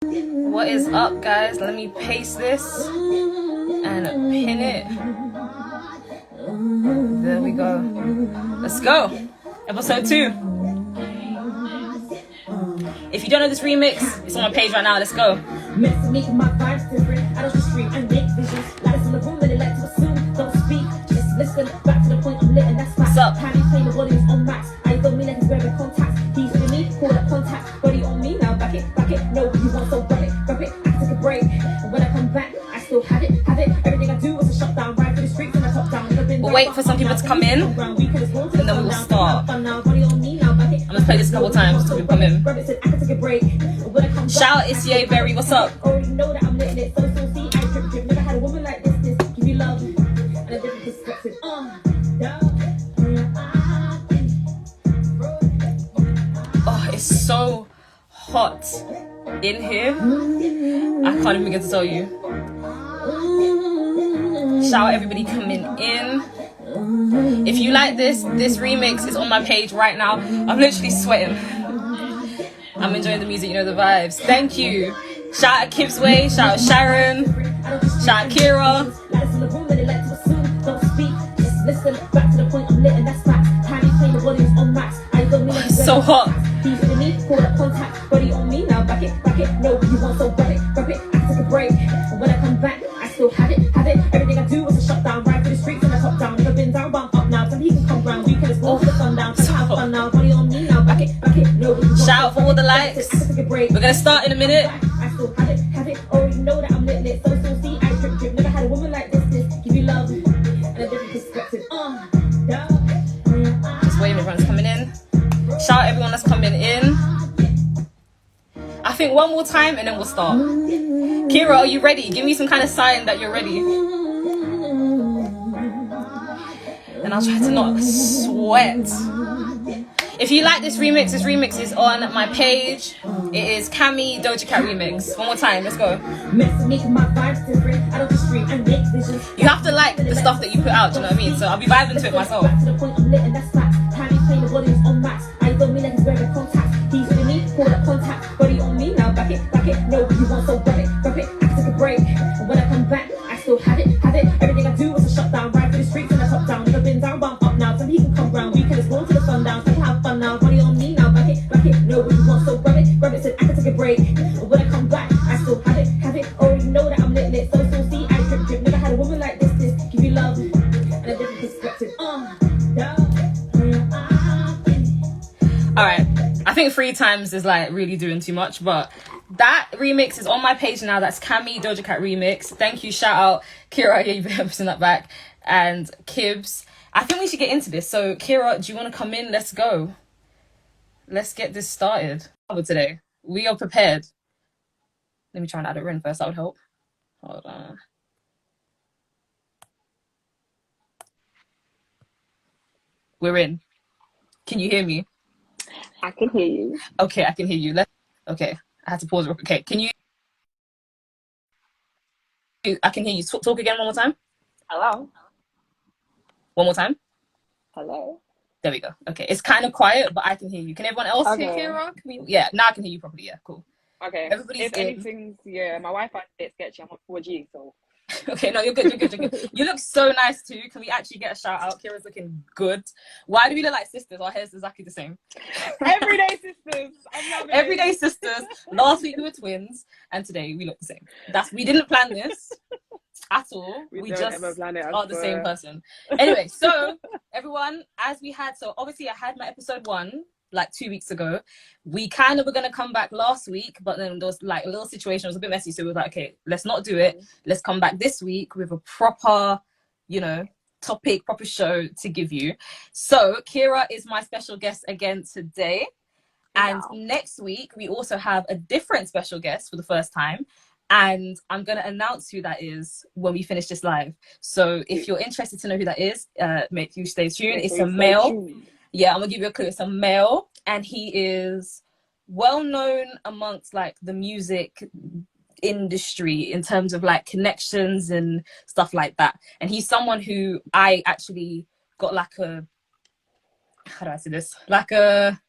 What is up, guys? Let me paste this and pin it. There we go. Let's go. Episode 2. If you don't know this remix, it's on my page right now. Let's go. What's up? We'll wait for some people to come in, and then we will start. I'm gonna play this a couple times until we come in. Shout out Isia Berry, what's up? Oh, it's so hot in here. I can't even begin to tell you. Shout out everybody coming in. If you like this remix is on my page right now. I'm literally sweating. I'm enjoying the music, you know the vibes. Thank you. Shout out Kibsway, shout out Sharon, shout out Kira. It's so hot. Shout out for all the likes. We're gonna start in a minute. Just waiting, everyone's coming in. Shout out everyone that's coming in. I think one more time and then we'll start. Kira, are you ready? Give me some kind of sign that you're ready. And I'll try to not sweat. If you like this remix is on my page. It is Cami Doja Cat remix. One more time, let's go. You have to like the stuff that you put out, do you know what I mean? So I'll be vibing to it myself. Alright, I think 3 times is like really doing too much, but that remix is on my page now. That's Cami Doja Cat remix. Thank you, shout out Kira, yeah, you've been pushing that back, and Kibs. I think we should get into this. So Kira, do you want to come in? Let's go. Let's get this started. Today, we are prepared. Let me try and add it in first, that would help. Hold on. We're in. Can you hear me? I can hear you. Okay, I can hear you. Okay, I had to pause real quick. Okay, can you? I can hear you. Talk again one more time. Hello. One more time. Hello. There we go. Okay, it's kind of quiet, but I can hear you. Can everyone else hear Kira? Yeah, now I can hear you properly. Yeah, cool. Okay. Everybody's if anything's, yeah, my Wi-Fi is a bit sketchy. I'm on 4G, so. Okay, no, you're good. You look so nice too. Can we actually get a shout out? Kira's looking good. Why do we look like sisters? Our hair's exactly the same. Everyday sisters. I love it. Everyday sisters. Last week we were twins, and today we look the same. We didn't plan this at all. We just are the same person. Anyway, so everyone, as we had, so obviously I had my episode 1 like 2 weeks ago. We kind of were gonna come back last week, but then there was like a little situation, it was a bit messy, so we were like, okay, let's not do it. Let's come back this week with a proper, you know, topic, proper show to give you. So Kira is my special guest again today. And next week we also have a different special guest for the first time. And I'm going to announce who that is when we finish this live. So if you're interested to know who that is, make you stay tuned. It's a male. Yeah, I'm gonna give you a clue. It's a male, and he is well known amongst like the music industry in terms of like connections and stuff like that. And he's someone who I actually got like a, how do I say this? Like a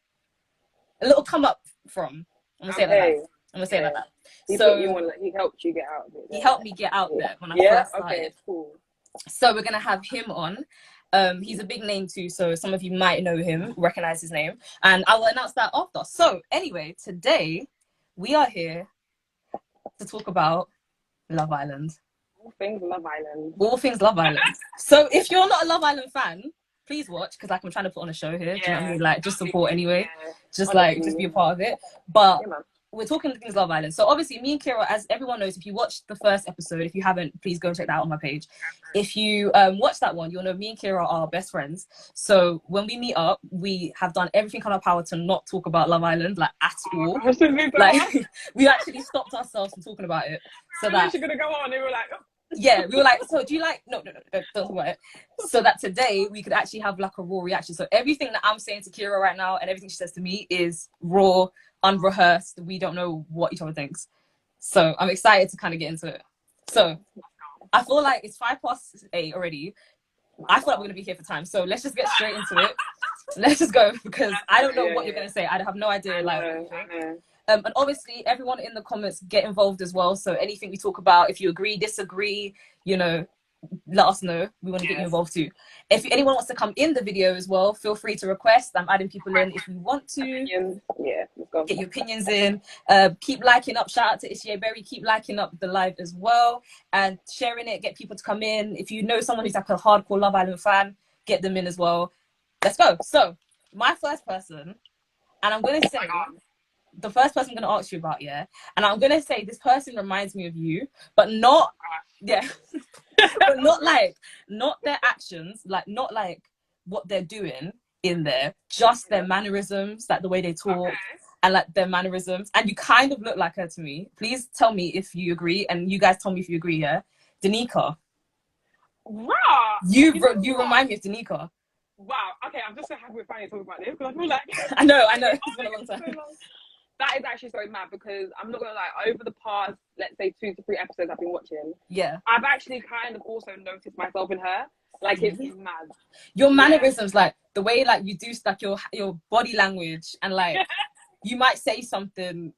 little come up from. I'm gonna say it like that. I'm gonna say it like that. He helped you get out of it. He helped me get out there when I first started. Okay, cool. So we're gonna have him on. He's a big name too, so some of you might know him, recognize his name, and I will announce that after. So anyway, today we are here to talk about Love Island. All things Love Island. All things Love Island. So if you're not a Love Island fan, please watch, because like I'm trying to put on a show here. Do you know what I mean? Like just support anyway. Just like just be a part of it. But we're talking things Love Island. So obviously me and Kira, as everyone knows, if you watched the first episode, if you haven't, please go and check that out on my page. If you watch that one, you'll know me and Kira are best friends. So when we meet up, we have done everything in our power to not talk about Love Island, like at all. Like we actually stopped ourselves from talking about it. So that you're gonna go on, and we were like, oh. Yeah, we were like, so do you like no, don't talk about it. So that today we could actually have like a raw reaction. So everything that I'm saying to Kira right now and everything she says to me is raw, unrehearsed. We don't know what each other thinks. So I'm excited to kind of get into it. So I feel like it's 8:05 already. I feel like we're gonna be here for time. So let's just get straight into it. Let's just go, because I don't know what you're gonna say. I have no idea. And obviously everyone in the comments get involved as well. So anything we talk about, if you agree, disagree, you know, let us know. We want to get you involved too. If anyone wants to come in the video as well, feel free to request. I'm adding people in if you want to. Yeah, let's go. Get your opinions in. Keep liking up. Shout out to Ishia Berry. Keep liking up the live as well and sharing it. Get people to come in. If you know someone who's like a hardcore Love Island fan, get them in as well. Let's go. So my first person, and I'm gonna say the first person I'm going to ask you about, and I'm going to say this person reminds me of you, but not, but not their actions, like not like what they're doing in there, just their mannerisms, like the way they talk and like their mannerisms. And you kind of look like her to me. Please tell me if you agree, and you guys tell me if you agree, Danica. Wow. You remind me of Danica. Wow. Okay, I'm just so happy we're finally talking about this, because I feel like... I know. It's been a long time. That is actually so mad, because I'm not gonna lie, over the past, let's say 2 to 3 episodes I've been watching, I've actually kind of also noticed myself in her. Like it's mad. Your mannerisms, like the way like you do stuff, your body language, and like you might say something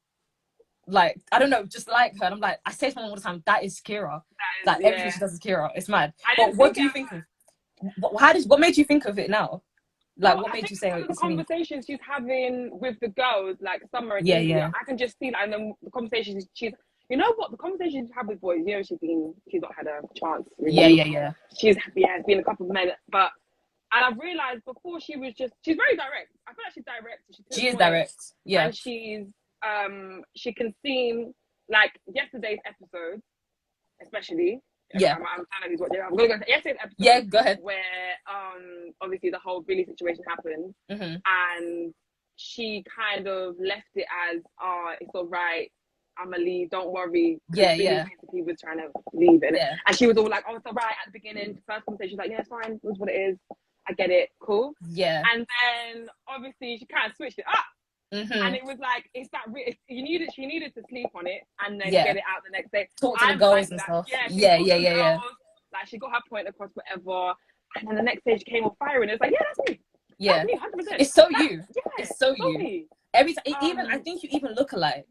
like, I don't know, just like her. And I'm like, I say something all the time, that is Kira. Like everything she does is Kira. It's mad. But what do you think of? What made you think of it now? Like, what made you say the conversations she's having with the girls, like Summer and India, I can just see that. And then the conversations you know what, the conversations she's had with boys, you know, she's not had a chance. Really. Yeah. She's been a couple of men, and I've realised before she's very direct. I feel like she's direct. She is direct. Yeah. And she can seem like yesterday's episode, especially. I'm going to go to yesterday's episode. Yeah, go ahead. Where obviously the whole Billy situation happened, and she kind of left it as, it's all right, I'm gonna leave, don't worry. He was trying to leave it, and she was all like, oh, it's all right at the beginning. First conversation, she's like, yeah, it's fine, it's what it is, I get it, cool. And then obviously she kind of switched it up. And it was like, she needed to sleep on it and then get it out the next day. Talk to the girls and stuff. Yeah. Like she got her point across, whatever. And then the next day she came on fire, and it was like, that's me. Yeah. That's me, 100%. It's so you. It's so you. Me. Every time, even I think you even look alike.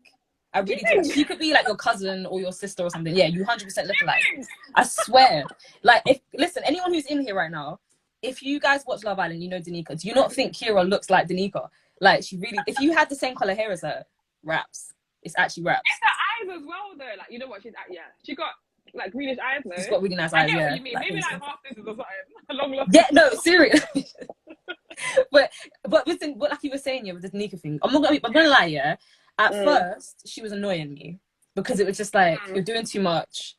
I really do. She could be like your cousin or your sister or something. Yeah, you 100% look alike. I swear. Like, listen, anyone who's in here right now, if you guys watch Love Island, you know Danica. Do you not think Kira looks like Danica? Like, she really, if you had the same color hair as her, raps. It's actually raps. It's the eyes as well, though. Like, you know what? She got like greenish eyes, no? She's got really nice eyes, what you mean. Maybe like half this or something. Long. Yeah, no, seriously. but listen, what like you were saying, with the Danica thing, I'm gonna lie, At first, she was annoying me because it was just like, you're doing too much.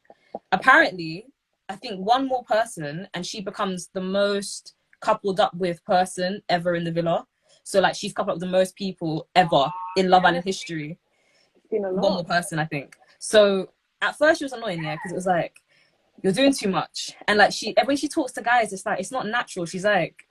Apparently, I think one more person and she becomes the most coupled up with person ever in the villa. So like she's coupled up with the most people ever in Love Island history. It's been a lot. One more person, I think. So at first she was annoying, because it was like, you're doing too much. And like when she talks to guys, it's like, it's not natural. She's like,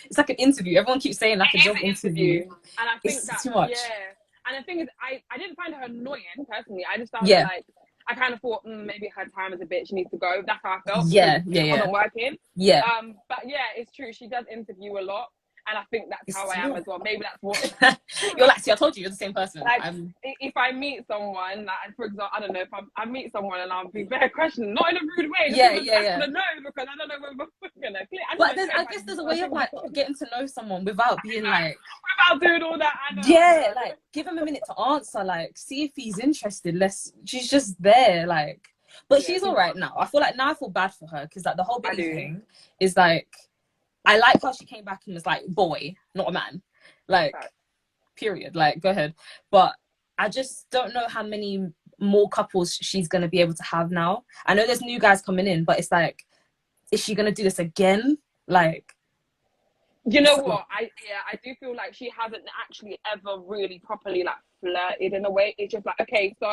it's like an interview. Everyone keeps saying like a job interview. And I think it's too much. Yeah. And the thing is, I didn't find her annoying personally. I just found her like, I kind of thought maybe her time is a bit, she needs to go. That's how I felt. Yeah. It wasn't working. Yeah. But yeah, it's true. She does interview a lot. And I think that's how I am as well. Maybe that's what you're like. See, I told you, you're the same person. Like, if I meet someone, like, for example, I don't know, if I meet someone and I'll be very questioning, not in a rude way. Yeah. I don't know, because I don't know when we're gonna click. But I guess there's a way of like getting to know someone without being like, without doing all that. Yeah, like give him a minute to answer. Like, see if he's interested. She's just there, like. But she's all right now. I feel bad for her because like the whole Billy thing is like, I like how she came back and was like, boy, not a man, like, period. Like, go ahead. But I just don't know how many more couples she's gonna be able to have now. I know there's new guys coming in, but it's like, is she gonna do this again? Like, you know what? I do feel like she hasn't actually ever really properly like flirted in a way. It's just like, okay, so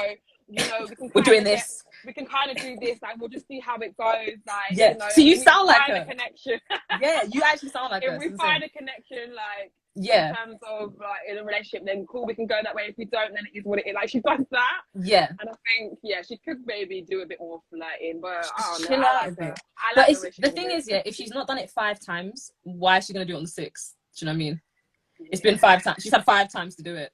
we're doing this. We can kind of do this. Like, we'll just see how it goes. Like, So you sound like a connection. Yeah, you actually sound like her. If we find a connection, like, in terms of like in a relationship, then cool, we can go that way. If we don't, then it is what it is. Like, she does that. Yeah. And I think she could maybe do a bit more flirting, but I don't know. Chill out a bit. But the thing is, if she's not done it 5 times, why is she gonna do it on the 6th? Do you know what I mean? It's been 5 times. She's had 5 times to do it.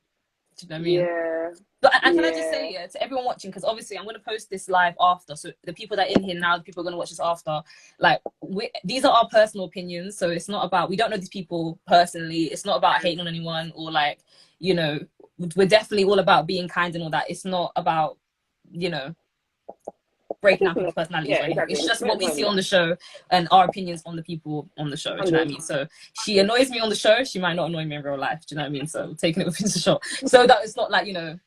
Do you know what I mean? Yeah. But and can I just say to everyone watching, because obviously I'm going to post this live after, so the people that are in here now, the people are going to watch this after, like, these are our personal opinions, so it's not about, we don't know these people personally, it's not about hating on anyone, or like, we're definitely all about being kind and all that. It's not about, breaking down people's personalities, right? Exactly. It's just what we see on the show and our opinions on the people on the show. Do you know what I mean? So she annoys me on the show, she might not annoy me in real life. Do you know what I mean? So taking it with pinch of salt. So that it's not like, no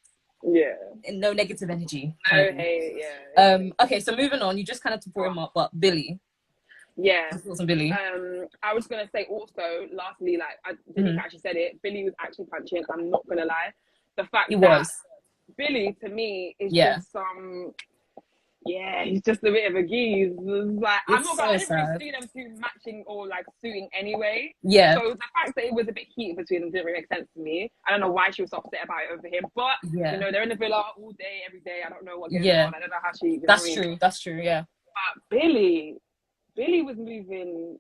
negative energy. No hate, yeah. Okay, so moving on, you just kind of brought him up, but Billy. Yeah. Thoughts on Billy? I was gonna say also, lastly, like I didn't actually said it, Billy was actually punching. I'm not gonna lie. The fact that Billy to me is just some he's just a bit of a geese. Like, I'm not gonna see them two matching or like suiting anyway. Yeah. So the fact that it was a bit heated between them didn't really make sense to me. I don't know why she was so upset about it over him, but they're in the villa all day, every day. I don't know what goes on. I don't know how she. That's true. Yeah. But Billy was moving.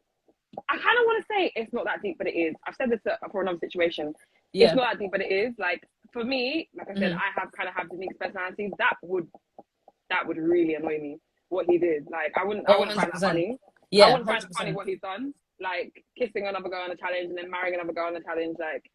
I kind of want to say it's not that deep, but it is. I've said this for another situation. Yeah. It's not that deep, but it is. Like, for me, like I said, I have Denique's personality. That would really annoy me, what he did. Like, I wouldn't find that funny. Yeah, I wouldn't find it funny what he's done. Like, kissing another girl on a challenge and then marrying another girl on a challenge. Like,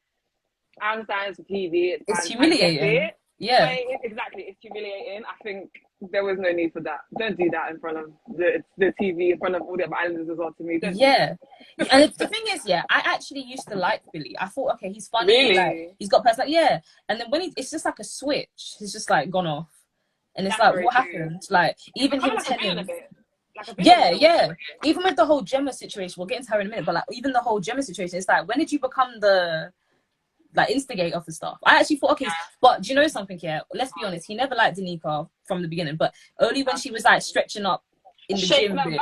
I understand it's for TV. It's humiliating. Yeah. Exactly. It's humiliating. I think there was no need for that. Don't do that in front of the TV, in front of all the other islanders as well, to me. And the thing is, I actually used to like Billy. I thought, okay, he's funny. Really? Like, he's got personality. Yeah. And then when it's just like a switch. He's just like gone off. And it's like, what happened? Like, even him telling... Even with the whole Gemma situation, we'll get into her in a minute, but like, even the whole Gemma situation, it's like, when did you become the like instigator for stuff? I actually thought, okay, but do you know something here? Let's be honest, he never liked Danique from the beginning, but only when she was like stretching up in the gym bit,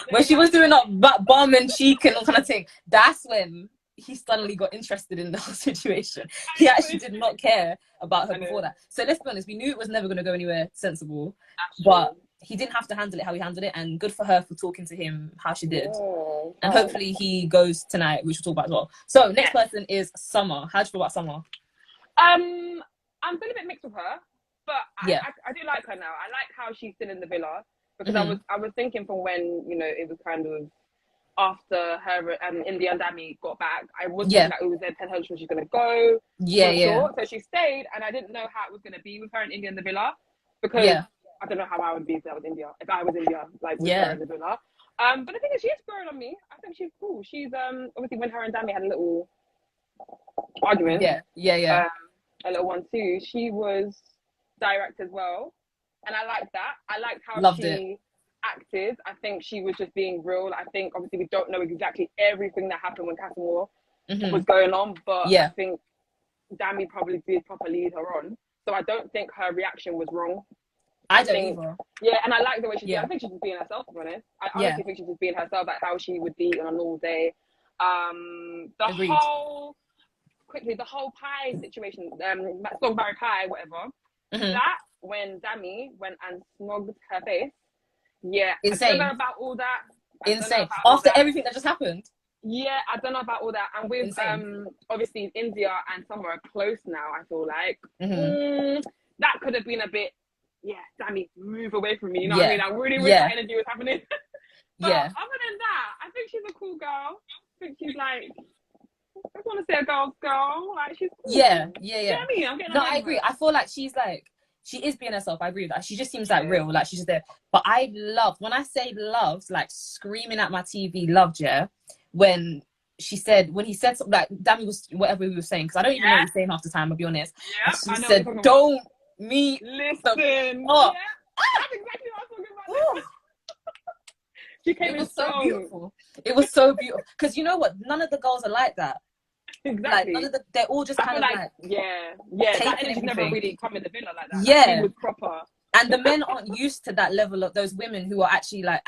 when she was doing up bum and cheek and all kind of thing, that's when he suddenly got interested in the whole situation. He actually did not care about her before that. So let's be honest, we knew it was never going to go anywhere sensible, but he didn't have to handle it how he handled it, and good for her for talking to him how she did. And hopefully he goes tonight, which we'll talk about as well. So next person is Summer. How do you feel about Summer? I'm feeling a bit mixed with her, but I do like her now. I like how she's still in the villa, because I was thinking from when it was kind of after her India and Dami got back, I was thinking that it was their potential she's gonna go. Sure. So she stayed, and I didn't know how it was gonna be with her in India in the villa, because I don't know how I would be if I was India. If I was India, like with her in the villa. But the thing is, she's growing on me. I think she's cool. She's obviously when her and Dami had a little argument. A little 1-2. She was direct as well, and I liked that. I liked how she acted. I think she was just being real. I think obviously we don't know exactly everything that happened when Casamore was going on, but I think Dami probably did properly lead her on. So I don't think her reaction was wrong. I don't either. Yeah, and I like the way she's I think she's just being herself, to be honest. I honestly think she's just being herself, like how she would be on a normal day. The whole pie situation, Sogbarry pie, whatever. That when Dami went and snogged her face, insane. I don't know about all that. Insane. After everything that just happened. Yeah, I don't know about all that. And with Insane. obviously India and Summer are close now, I feel like that could have been a bit, Sammy, move away from me. You know what I mean? I really wish that energy was happening. But other than that, I think she's a cool girl. I think she's like, I want to say a girl's girl. Like, she's cool. Yeah. You know what I mean? I'm getting no, I agree. I feel like she's like, she is being herself. I agree with that. She just seems like real, like she's just there. But I loved, when I say loved, like screaming at my TV, loved, when he said something like, Dami was, whatever he was saying, because I don't even know what he's saying half the time, I'll be honest. Yeah, she said, don't meet. Listen. Oh. Yeah, that's exactly what I was talking about. She came in so beautiful. It was so beautiful. Because you know what? None of the girls are like that. Exactly. Like, they're all just kind of like that energy's never really come in the villa like that. Yeah. It was proper. And the men aren't used to that level of those women who are actually like,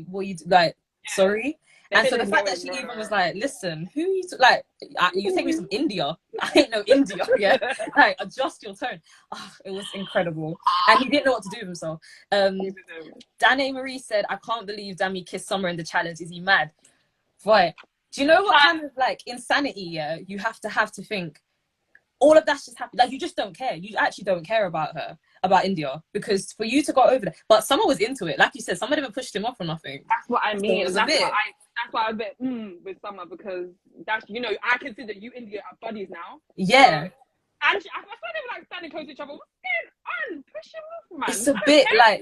what you like, sorry. And so the fact that she even was like, listen, who you like, you take me from India. I ain't no India, like, adjust your tone. Oh, it was incredible. And he didn't know what to do with himself. Danae Marie said, I can't believe Dami kissed Summer in the challenge. Is he mad? Right. Do you know what kind of like insanity you have to think all of that's just happened? Like, you just don't care. You actually don't care about her, about India, because for you to go over there, but Summer was into it. Like you said, someone even pushed him off or nothing. That's what I mean. So that's why I'm a bit with Summer, because that's, you know, I consider you India are buddies now. Yeah. So, and I saw them like standing close to each other. What's going on? Push him off, man. It's a bit like,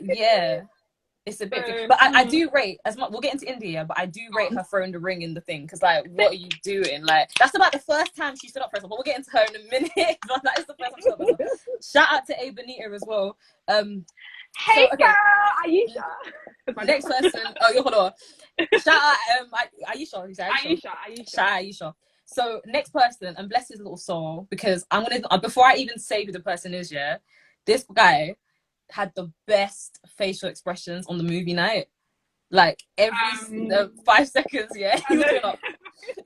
it's a bit, but I do rate, as much, we'll get into India, but I do rate her throwing the ring in the thing, because like, what are you doing? Like, that's about the first time she stood up for herself, but we'll get into her in a minute. That is the first time she stood up for herself. Shout out to A Benita as well. Hey, girl, Aisha. Next person. Oh, hold on. Shout out Aisha. Aisha. Shout out Aisha. So next person, and bless his little soul, because I'm gonna, before I even say who the person is, this guy had the best facial expressions on the movie night. Like every 5 seconds, he was doing up.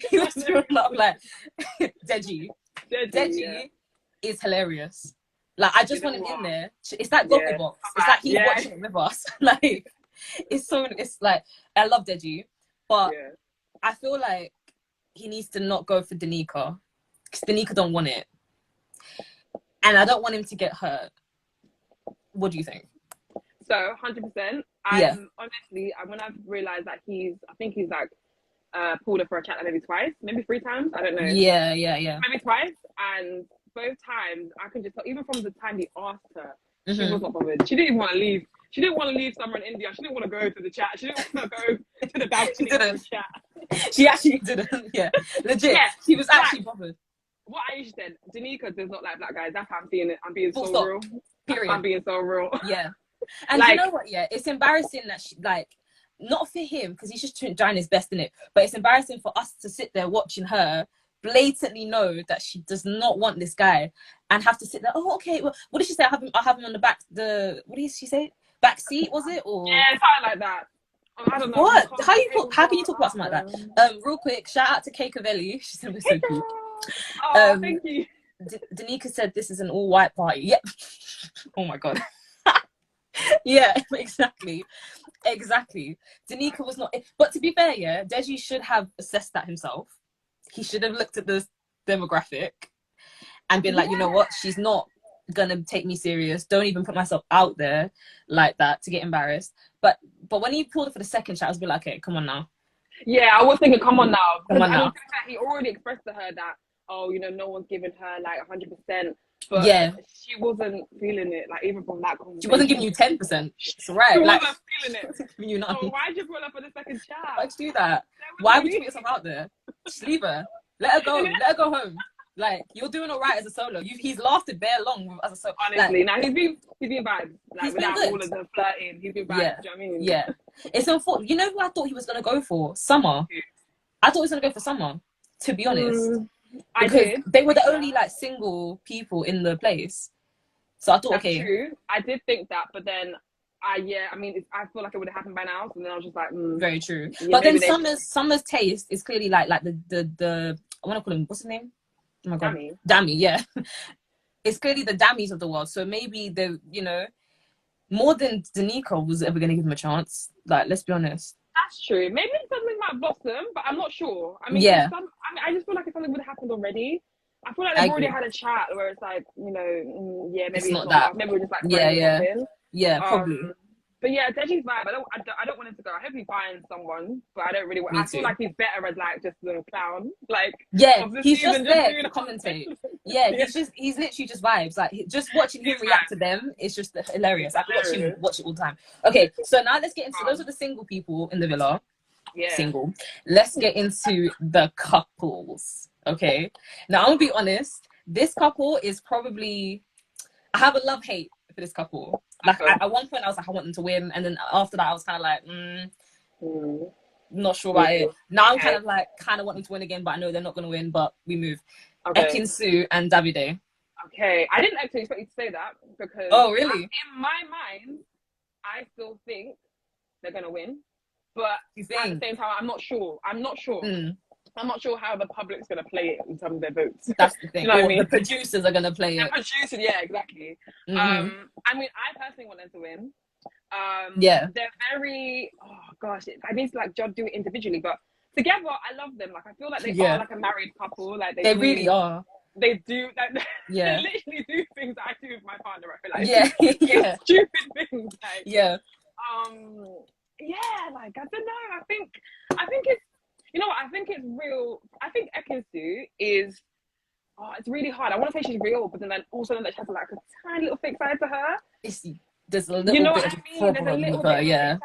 He was doing up like Deji. Deji is hilarious. Like, I just want him in there. It's like Gogglebox. It's like he's watching it with us. Like, it's like, I love Deji, but I feel like he needs to not go for Danica, because Danica don't want it, and I don't want him to get hurt. What do you think? So 100%. Honestly, when I've realized that I think he's like pulled her for a chat like maybe twice, maybe 3 times. I don't know. Yeah. Maybe twice, and both times I can just tell, even from the time he asked her, she was not bothered. She didn't even want to leave. She didn't want to leave Summer in India. She didn't want to go to the chat. She didn't want to go to the balcony and chat. She actually didn't. Legit. Yeah, she was actually bothered. What Aisha said, Danica does not like black guys. That's how I'm seeing it. I'm being so real. Period. I'm being so real. Yeah. And like, you know what? Yeah, it's embarrassing that she, like, not for him, because he's just trying his best in it, but it's embarrassing for us to sit there watching her blatantly know that she does not want this guy, and have to sit there. Oh, okay. Well, what did she say? I'll have him on the back. What did she say? Back seat, was it? Or something like that. I don't know. What? How can you talk about something like that? Real quick, shout out to Kay Cavelli. She said we're so cute. Oh, thank you. Danica said this is an all-white party. Yep. Oh my god. Yeah, exactly. Danica was not, but to be fair, Deji should have assessed that himself. He should have looked at the demographic and been like, you know what, she's not gonna take me serious. Don't even put myself out there like that to get embarrassed. But when he pulled it for the second chat, I was like, okay, come on now. Yeah, I was thinking, come on now. He already expressed to her that, oh, you know, no one's giving her like 100%. But she wasn't feeling it, like, even from that conversation. She wasn't giving you 10%. It's right. She like, wasn't feeling it. Giving you none. So why'd you pull her for the second chat? Why'd you do that? Why would you put yourself out there? Just leave her. Let her go. Let her go home. Like, you're doing all right as a solo. He's lasted bare long as a solo. Honestly, like, now he's been vibes. Like, he's without been all of the flirting, he's been vibes. Yeah. Do you know what I mean? Yeah. It's unfortunate. You know who I thought he was going to go for? Summer. I thought he was going to go for Summer, to be honest. Because they were the only, like, single people in the place. So I thought, that's okay. True. I did think that, but then, I feel like it would have happened by now. So then I was just like, Very true. Yeah, but then Summer's taste is clearly like the I want to call him, what's his name? Oh my god, Dami. Yeah. It's clearly the Damis of the world. So maybe the, you know, more than Danica was ever going to give him a chance. Like, let's be honest. That's true. Maybe something might blossom, but I'm not sure. I mean, I just feel like if something would have happened already. I feel like they've already had a chat where it's like, you know, yeah, maybe it's not that. Maybe we're just like friends or something. Yeah, probably. But yeah, Deji's vibe. I don't want him to go. I hope he finds someone, but I don't really want. I feel like he's better as like just the clown. Like he's just there to commentate. He's literally just vibes. Like just watching him react to them, it's just hilarious. I can watch it all the time. Okay, so now let's get into those are the single people in the villa. Yeah. Single. Let's get into the couples. Okay. Now I'm gonna be honest. This couple is probably I have a love-hate for this couple. Like at one point I was like I want them to win, and then after that I was kind of like not sure about it. Now I'm kind of want them to win again, but I know they're not going to win, but we move. Ekin-Su and Davide. Okay, I didn't actually expect you to say that because really? In my mind I still think they're going to win, but at the same time I'm not sure. I'm not sure how the public's going to play it in terms of their votes. That's the thing. You know what I mean? The producers are going to play it. Yeah, exactly. I mean, I personally want them to win. They're very, I need to like do it individually, but together I love them. Like I feel like they are like a married couple. Like they really are. They do like they literally do things that I do with my partner. I feel like stupid things. Like, like I don't know. I think it's. You know what? I think it's real. I think Ekin-Su is. It's really hard. I want to say she's real, but then also that she has like a tiny little fake side to her. There's a little bit of a problem with her, side.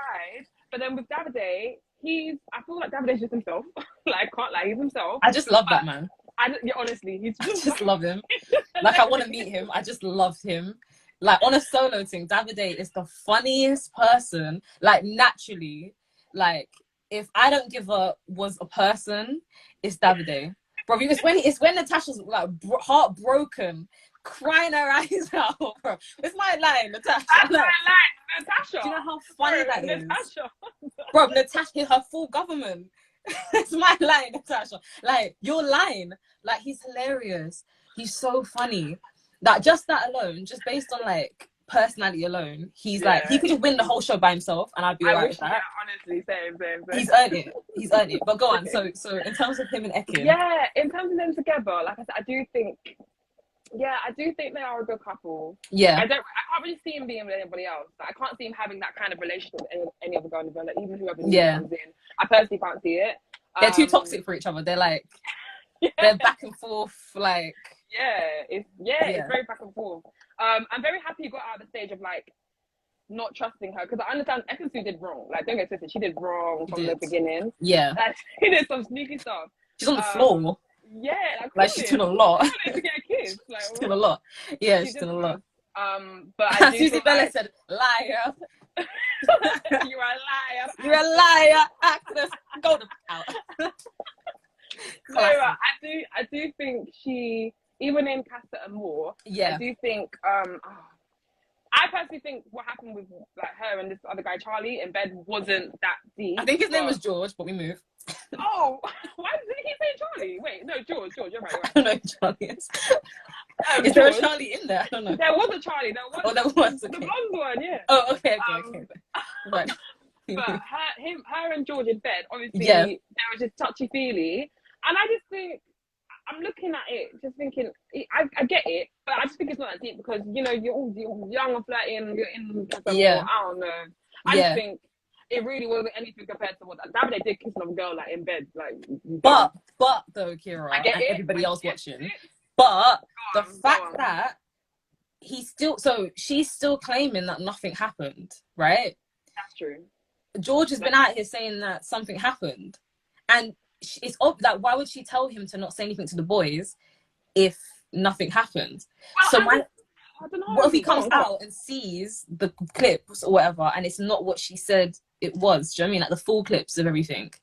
But then with Davide, I feel like Davide's just himself. Like, I can't lie, he's himself. I just love that man. Honestly, he's just. I just love him. Like, I want to meet him. I just love him. Like, on a solo thing, Davide is the funniest person. Like, naturally, like. If I don't give a was a person, it's Davide. Bro, it's when Natasha's like heartbroken, crying her eyes out, bro. It's my line, Natasha. That's my line, Natasha. Do you know how funny that is? Natasha. Bro, Natasha, her full government. It's my line, Natasha. Like, your line. Like, he's hilarious. He's so funny. That just that alone, just based on like personality alone, he's like he could just win the whole show by himself and I'd be alright with that. Yeah, honestly, same. He's earned it. But go on. So in terms of him and Ekin. Yeah, in terms of them together, like I said, I do think they are a good couple. Yeah. I can't really see him being with anybody else. Like, I can't see him having that kind of relationship with any other girl in the villa, even whoever comes in. I personally can't see it. They're too toxic for each other. They're like they're back and forth, like it's very back and forth. I'm very happy you got out of the stage of like not trusting her, because I understand Ekin-Su did wrong. Like, don't get twisted, she did wrong from the beginning. Yeah, like, she did some sneaky stuff. She's on the floor. Yeah, like she's doing a lot. To get a kiss. Like, she's doing a lot. Yeah, she's doing a lot. But I Susie Bella said, "Liar." You're a liar. You're a liar. Actress, go to out. No, I do think she, even in Casa Amor, I do think I personally think what happened with like her and this other guy Charlie in bed wasn't that deep. I think his name was George, but we moved. Oh, why did he say Charlie? Wait, no, George, you're right. I don't know who Charlie is. Is there a Charlie in there? I don't know. There was a Charlie. There was. Okay. The blonde one, yeah. Oh, okay. Right. But her and George in bed, obviously, they were just touchy-feely. And I just think, I'm looking at it, just thinking, I get it, but I just think it's not that deep because, you know, you're young and flirting, you're in, I don't know. I just think it really wasn't anything compared to what Davide did kiss another girl, like, in bed, like. But though, Kira, and everybody else watching, but the fact that she's still claiming that nothing happened, right? That's true. George has been out here saying that something happened, and it's that why would she tell him to not say anything to the boys if nothing happened? Well, I don't know. What if he comes out and sees the clips or whatever and it's not what she said it was? Do you know what I mean? Like the full clips of everything. Do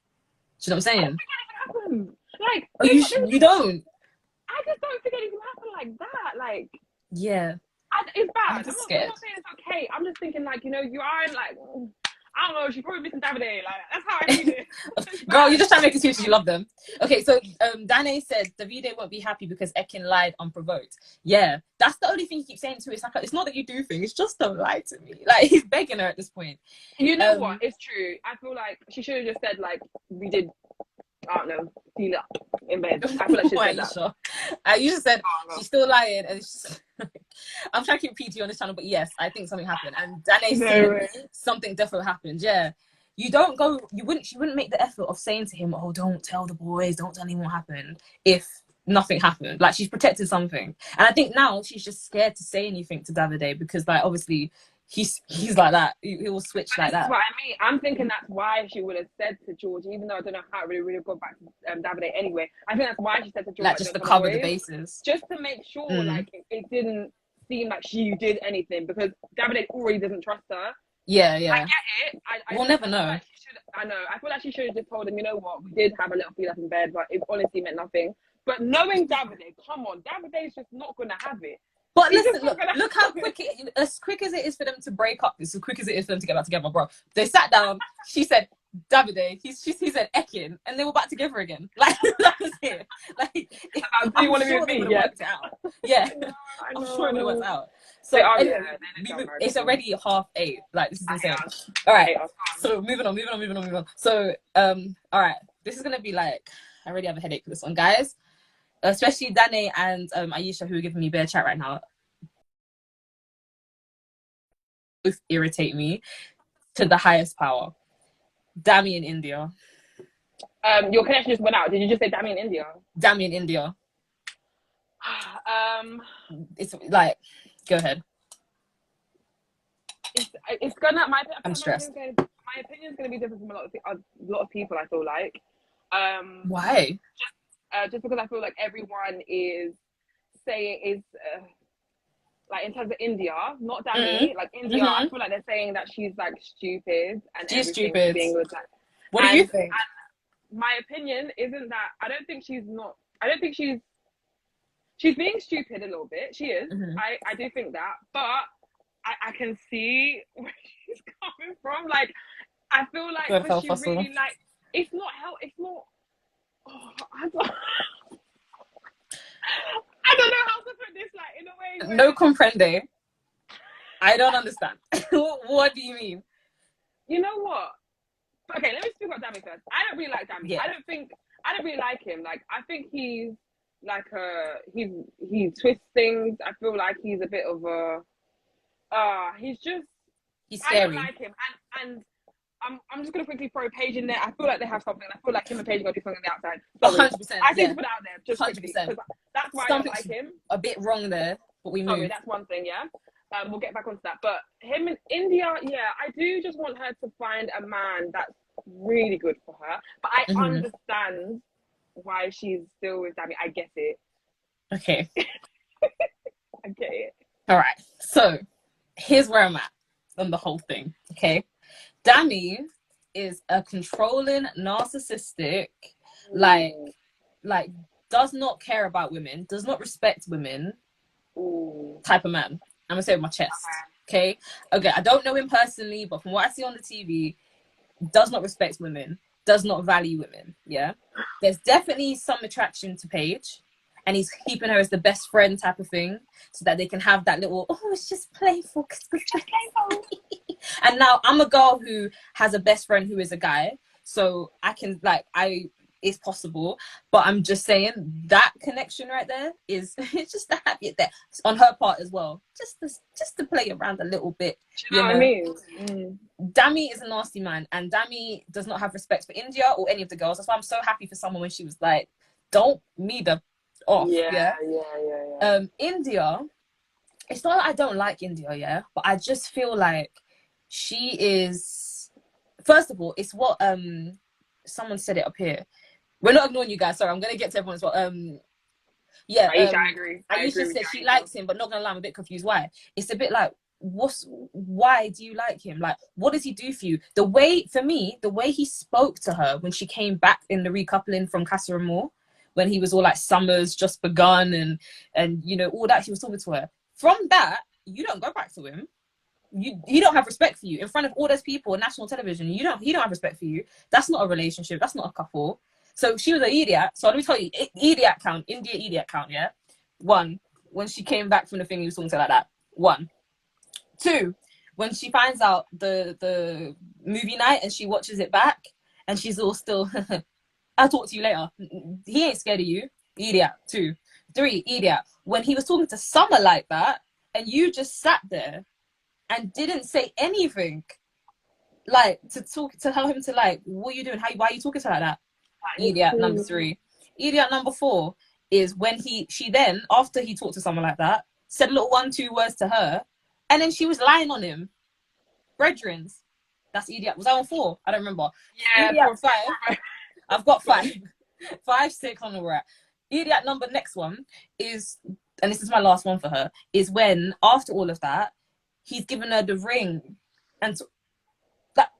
you know what I'm saying? I don't think anything happened. Like, you don't? I just don't think anything happened like that. Like, yeah. It's bad. I'm just scared. I'm not saying it's okay. I'm just thinking, like, you know, you are like, I don't know, she's probably missing Davide. Like, that's how I read it. Girl, you're just trying to make excuses. You love them. Okay, so Danae said Davide won't be happy because Ekin lied unprovoked. Yeah, that's the only thing he keeps saying to her. It's like, it's not that you do things, just don't lie to me. Like, he's begging her at this point. You know what? It's true. I feel like she should have just said, like, we did, I don't know, feel up in bed. I feel like she said that. Sure. You just said she's still lying, and it's just, I'm trying to keep PG on this channel, but yes, I think something happened, and Danae said something definitely happened. Yeah, she wouldn't make the effort of saying to him, "Oh, don't tell the boys, don't tell anyone what happened," if nothing happened. Like, she's protected something, and I think now she's just scared to say anything to Davide because, like, obviously he's like that. He will switch like that. That's what I mean. I'm thinking that's why she would have said to George, even though I don't know how it really would have gone back to Davide anyway. I think that's why she said to George, like, just to cover the bases, just to make sure, like, it didn't seem like she did anything, because Davide already doesn't trust her. Yeah. I get it. We'll never know. Like I know. I feel like she should have just told him, you know what, we did have a little feel up in bed, but it honestly meant nothing. But knowing Davide, come on, Davide's just not gonna have it. But listen, look how quick as quick as it is for them to break up, it's as quick as it is for them to get back together, bro. They sat down, she said, Davide, he said Ekin, and they were back together again. Like, that was it. Like, do you want to be with me? Yeah. Worked it out. Yeah. I'm sure it worked out. So anyway, it's already 8:30. Like, this is insane. All right. So moving on. So all right, this is gonna be like, I already have a headache for this one, guys. Especially Danae and Aisha, who are giving me bare chat right now. Both irritate me to the highest power. Dami in India. Your connection just went out. Did you just say Dami in India? Dami in India. It's like, go ahead. It's gonna. I'm stressed. My opinion is gonna be different from a lot of people. I feel like. Why? Just because I feel like everyone is saying like, in terms of India, not Dami, like India, I feel like they're saying that she's like stupid and she's stupid. Like, what do you think? My opinion isn't that. I don't think she's being stupid a little bit. She is. I do think that, but I can see where she's coming from. Like, I feel like she really, like, it's not. Oh, I don't know how to put this, like, in a way. No comprende. I don't understand. What do you mean? You know what? Okay, let me speak about Dami first. I don't really like Dami. Yeah. I don't really like him. Like, I think he's like he twists things. I feel like he's a bit of a he's scary. I don't like him. And I'm just gonna quickly throw Paige in there. I feel like they have something. I feel like him and Paige are gonna do something on the outside. 100%. I think to put it out there just 100%. That's why I don't like him. A bit wrong there, but we move. That's one thing. Yeah. We'll get back onto that. But him in India, yeah, I do just want her to find a man that's really good for her. But I understand why she's still with Dami. I get it. Okay. I get it. All right. So here's where I'm at on the whole thing. Okay. Dami is a controlling, narcissistic, like does not care about women, does not respect women type of man. I'm gonna say it with my chest. Okay. I don't know him personally, but from what I see on the TV, does not respect women, does not value women. Yeah. There's definitely some attraction to Paige, and he's keeping her as the best friend type of thing, so that they can have that little, it's just playful. And now I'm a girl who has a best friend who is a guy, so I can, it's possible, but I'm just saying that connection right there is it's just to have it there on her part as well, just to play around a little bit. You know what I mean? Dami is a nasty man, and Dami does not have respect for India or any of the girls. That's why I'm so happy for someone when she was like, "Don't me the off." Yeah. India, it's not that I don't like India, yeah, but I just feel like she is. First of all, it's what someone said it up here. We're not ignoring you guys. Sorry, I'm gonna get to everyone as well. Aisha, I agree. Aisha said she likes him, but not gonna lie, I'm a bit confused. Why? It's a bit like, why do you like him? Like, what does he do for you? The way he spoke to her when she came back in the recoupling from Casa Amor, when he was all like, summer's just begun, and you know, all that, she was talking to her. From that, you don't go back to him. you don't have respect for you in front of all those people on national television. He don't have respect for you. That's not a relationship. That's not a couple. So she was an idiot. So let me tell you, idiot count, India idiot count, yeah? 1, when she came back from the thing he was talking to like that. 1. 2, when she finds out the movie night and she watches it back and she's all still, I'll talk to you later. He ain't scared of you. Idiot. 2. 3, idiot. When he was talking to Summer like that and you just sat there and didn't say anything, like, to tell him to, like, what are you doing? Why are you talking to her like that? Idiot number 3. Idiot number 4 is when she then, after he talked to someone like that, said little 1-2 words to her, and then she was lying on him. Brethrens. That's idiot. Was I on 4? I don't remember. Yeah, idiot 5. I've got 5. 5, 6 on the right. Idiot number next one is, and this is my last one for her, is when after all of that, he's given her the ring, and so, that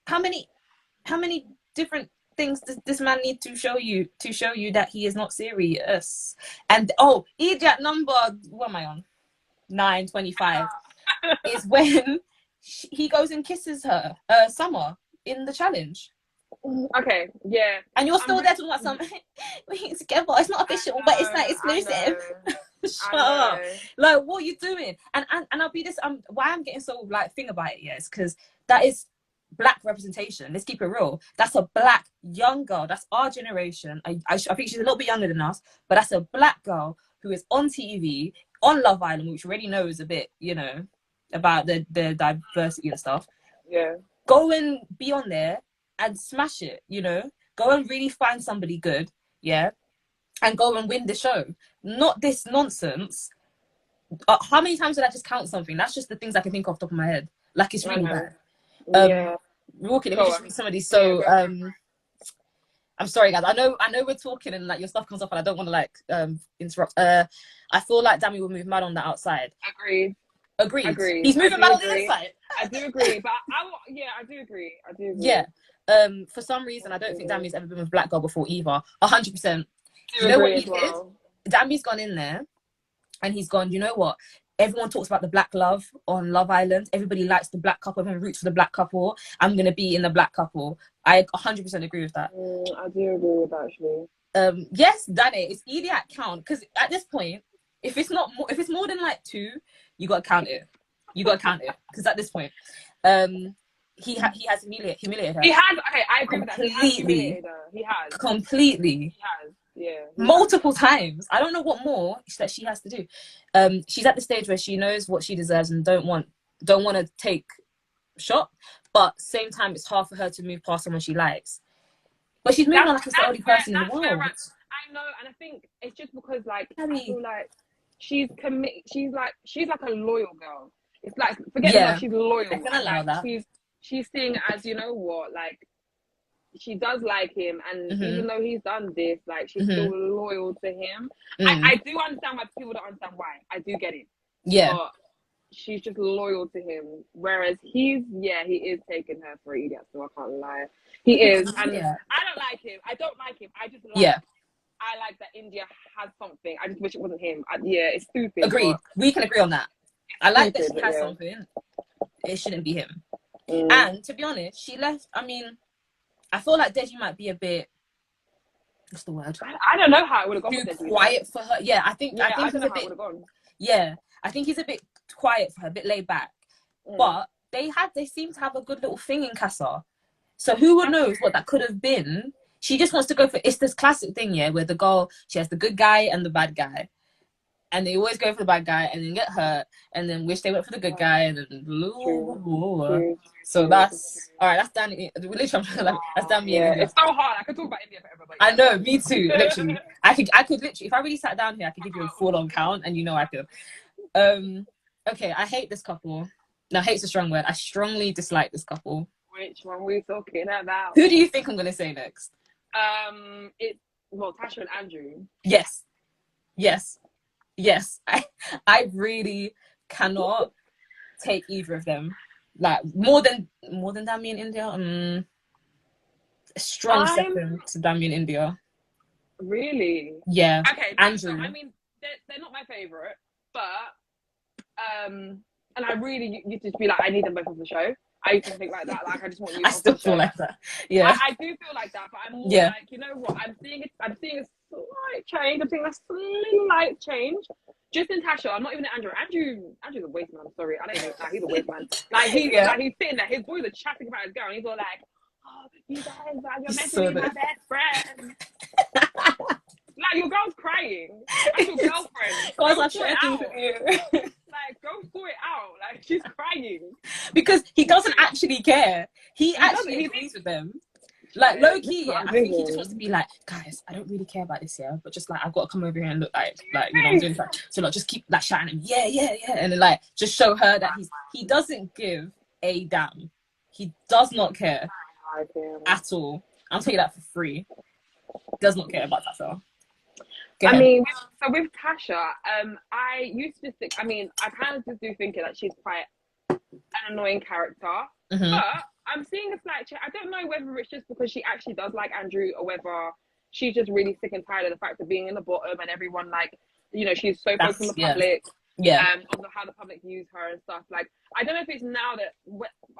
how many different things does this man need to show you that he is not serious? And idiot number, what am I on? 9:25 is when he goes and kisses her, Summer, in the challenge. Okay, yeah. And you're still there talking about something. We're together. It's not official, but it's like exclusive. Shut up. Like, what are you doing? And I'll be this. Why I'm getting so like thing about it, is because that is black representation. Let's keep it real. That's a black young girl. That's our generation. I think she's a little bit younger than us, but that's a black girl who is on TV, on Love Island, which already knows a bit, about the diversity and stuff. Yeah. Go and be on there and smash it, Go and really find somebody good, yeah? And go and win the show. Not this nonsense. How many times did I just count something? That's just the things I can think off the top of my head. Like, it's really bad. Yeah. Walking, let me just read some of these. So, I'm sorry, guys. I know we're talking and like your stuff comes up, and I don't want to like interrupt. I feel like Dami will move mad on the outside. Agreed. He's moving mad on the inside. I do agree, but I do agree. Yeah. For some reason, I don't think Dami's ever been with Black Girl before either. 100%. You know what he did? Dami's gone in there, and he's gone, you know what? Everyone talks about the black love on Love Island. Everybody likes the black couple. Everyone roots for the black couple. I'm going to be in the black couple. I 100% agree with that. I do agree with that, actually. Yes, Danny, it's idiot count. Because at this point, if it's more than like 2, you got to count it. Because at this point, he has humiliated her. He has. Okay, I agree with that. He has. Completely. He has. Yeah. Multiple times. I don't know what more that she has to do. She's at the stage where she knows what she deserves and don't want to take shot, but same time it's hard for her to move past someone she likes. But she's moving on like it's the only person in the world. Right. I know, and I think it's just because like I feel like she's committed. She's like a loyal girl. It's like forget she's loyal. I can allow that. She's seeing as like. She does like him, and even though he's done this, like she's still loyal to him. I do understand why people don't understand why. I do get it. Yeah. But she's just loyal to him. Whereas he is taking her for an idiot, so I can't lie. He is. And I don't like him. I don't like him. I just like I like that India has something. I just wish it wasn't him. It's stupid. Agreed. We can agree on that. I like that she has something. It shouldn't be him. And to be honest, she left. I mean, I feel like Deji might be a bit. What's the word? I don't know how it would have gone. Too quiet for her. Yeah, I think he's a bit. Yeah, I think he's a bit quiet for her, a bit laid back. But they seem to have a good little thing in Casa. So who knows what that could have been? She just wants to go for. It's this classic thing, where the girl, she has the good guy and the bad guy. And they always go for the bad guy and then get hurt and then wish they went for the good guy and then So that's all right. That's Danny. Literally, that's Danny. Yeah, it's so hard. I could talk about India forever. I know, me too. Literally, I could literally. If I really sat down here, I could give you a full-on count, and I could. Okay, I hate this couple. No, hate's a strong word. I strongly dislike this couple. Which one we talking about? Who do you think I'm gonna say next? It's Tasha and Andrew. Yes, I really cannot take either of them. Like more than Dami and India. Strong second to Dami and India. Really? Yeah. Okay. Andrew. I mean, they're not my favorite, but and I really used to be like, I need them both off the show. I used to think like that. Like, I just want you. I still feel like that. Yeah, I do feel like that, but I'm more like, you know what? I'm seeing a slight change. I'm seeing a slight change. Just in Tasha, I'm not even Andrew. Andrew's a waste man. I'm sorry, I don't even. Like, he's a waste man. Like he's sitting there. His boys are chatting about his girl. And he's all like, "Oh, you guys, like, you're meant to be my best friend." Like, your girl's crying. That's your girlfriend. Go sort it out. Like, go sort it out. Like, she's crying. Because he doesn't actually care. He actually agrees with them. Like, low key, I think he just wants to be like, guys, I don't really care about this, but just like, I've got to come over here and look like you know, I'm doing that. So like, just keep like shouting him, yeah, and then like, just show her that he doesn't give a damn. He does not care at all. I'll tell you that for free. Does not care about Tasha. I mean, so with Tasha, I used to think, I kind of just do think that she's quite an annoying character, but I'm seeing a slight change. I don't know whether it's just because she actually does like Andrew or whether she's just really sick and tired of the fact of being in the bottom and everyone, like, you know, she's so focused on the public, on how the public views her and stuff. Like, I don't know if it's now that,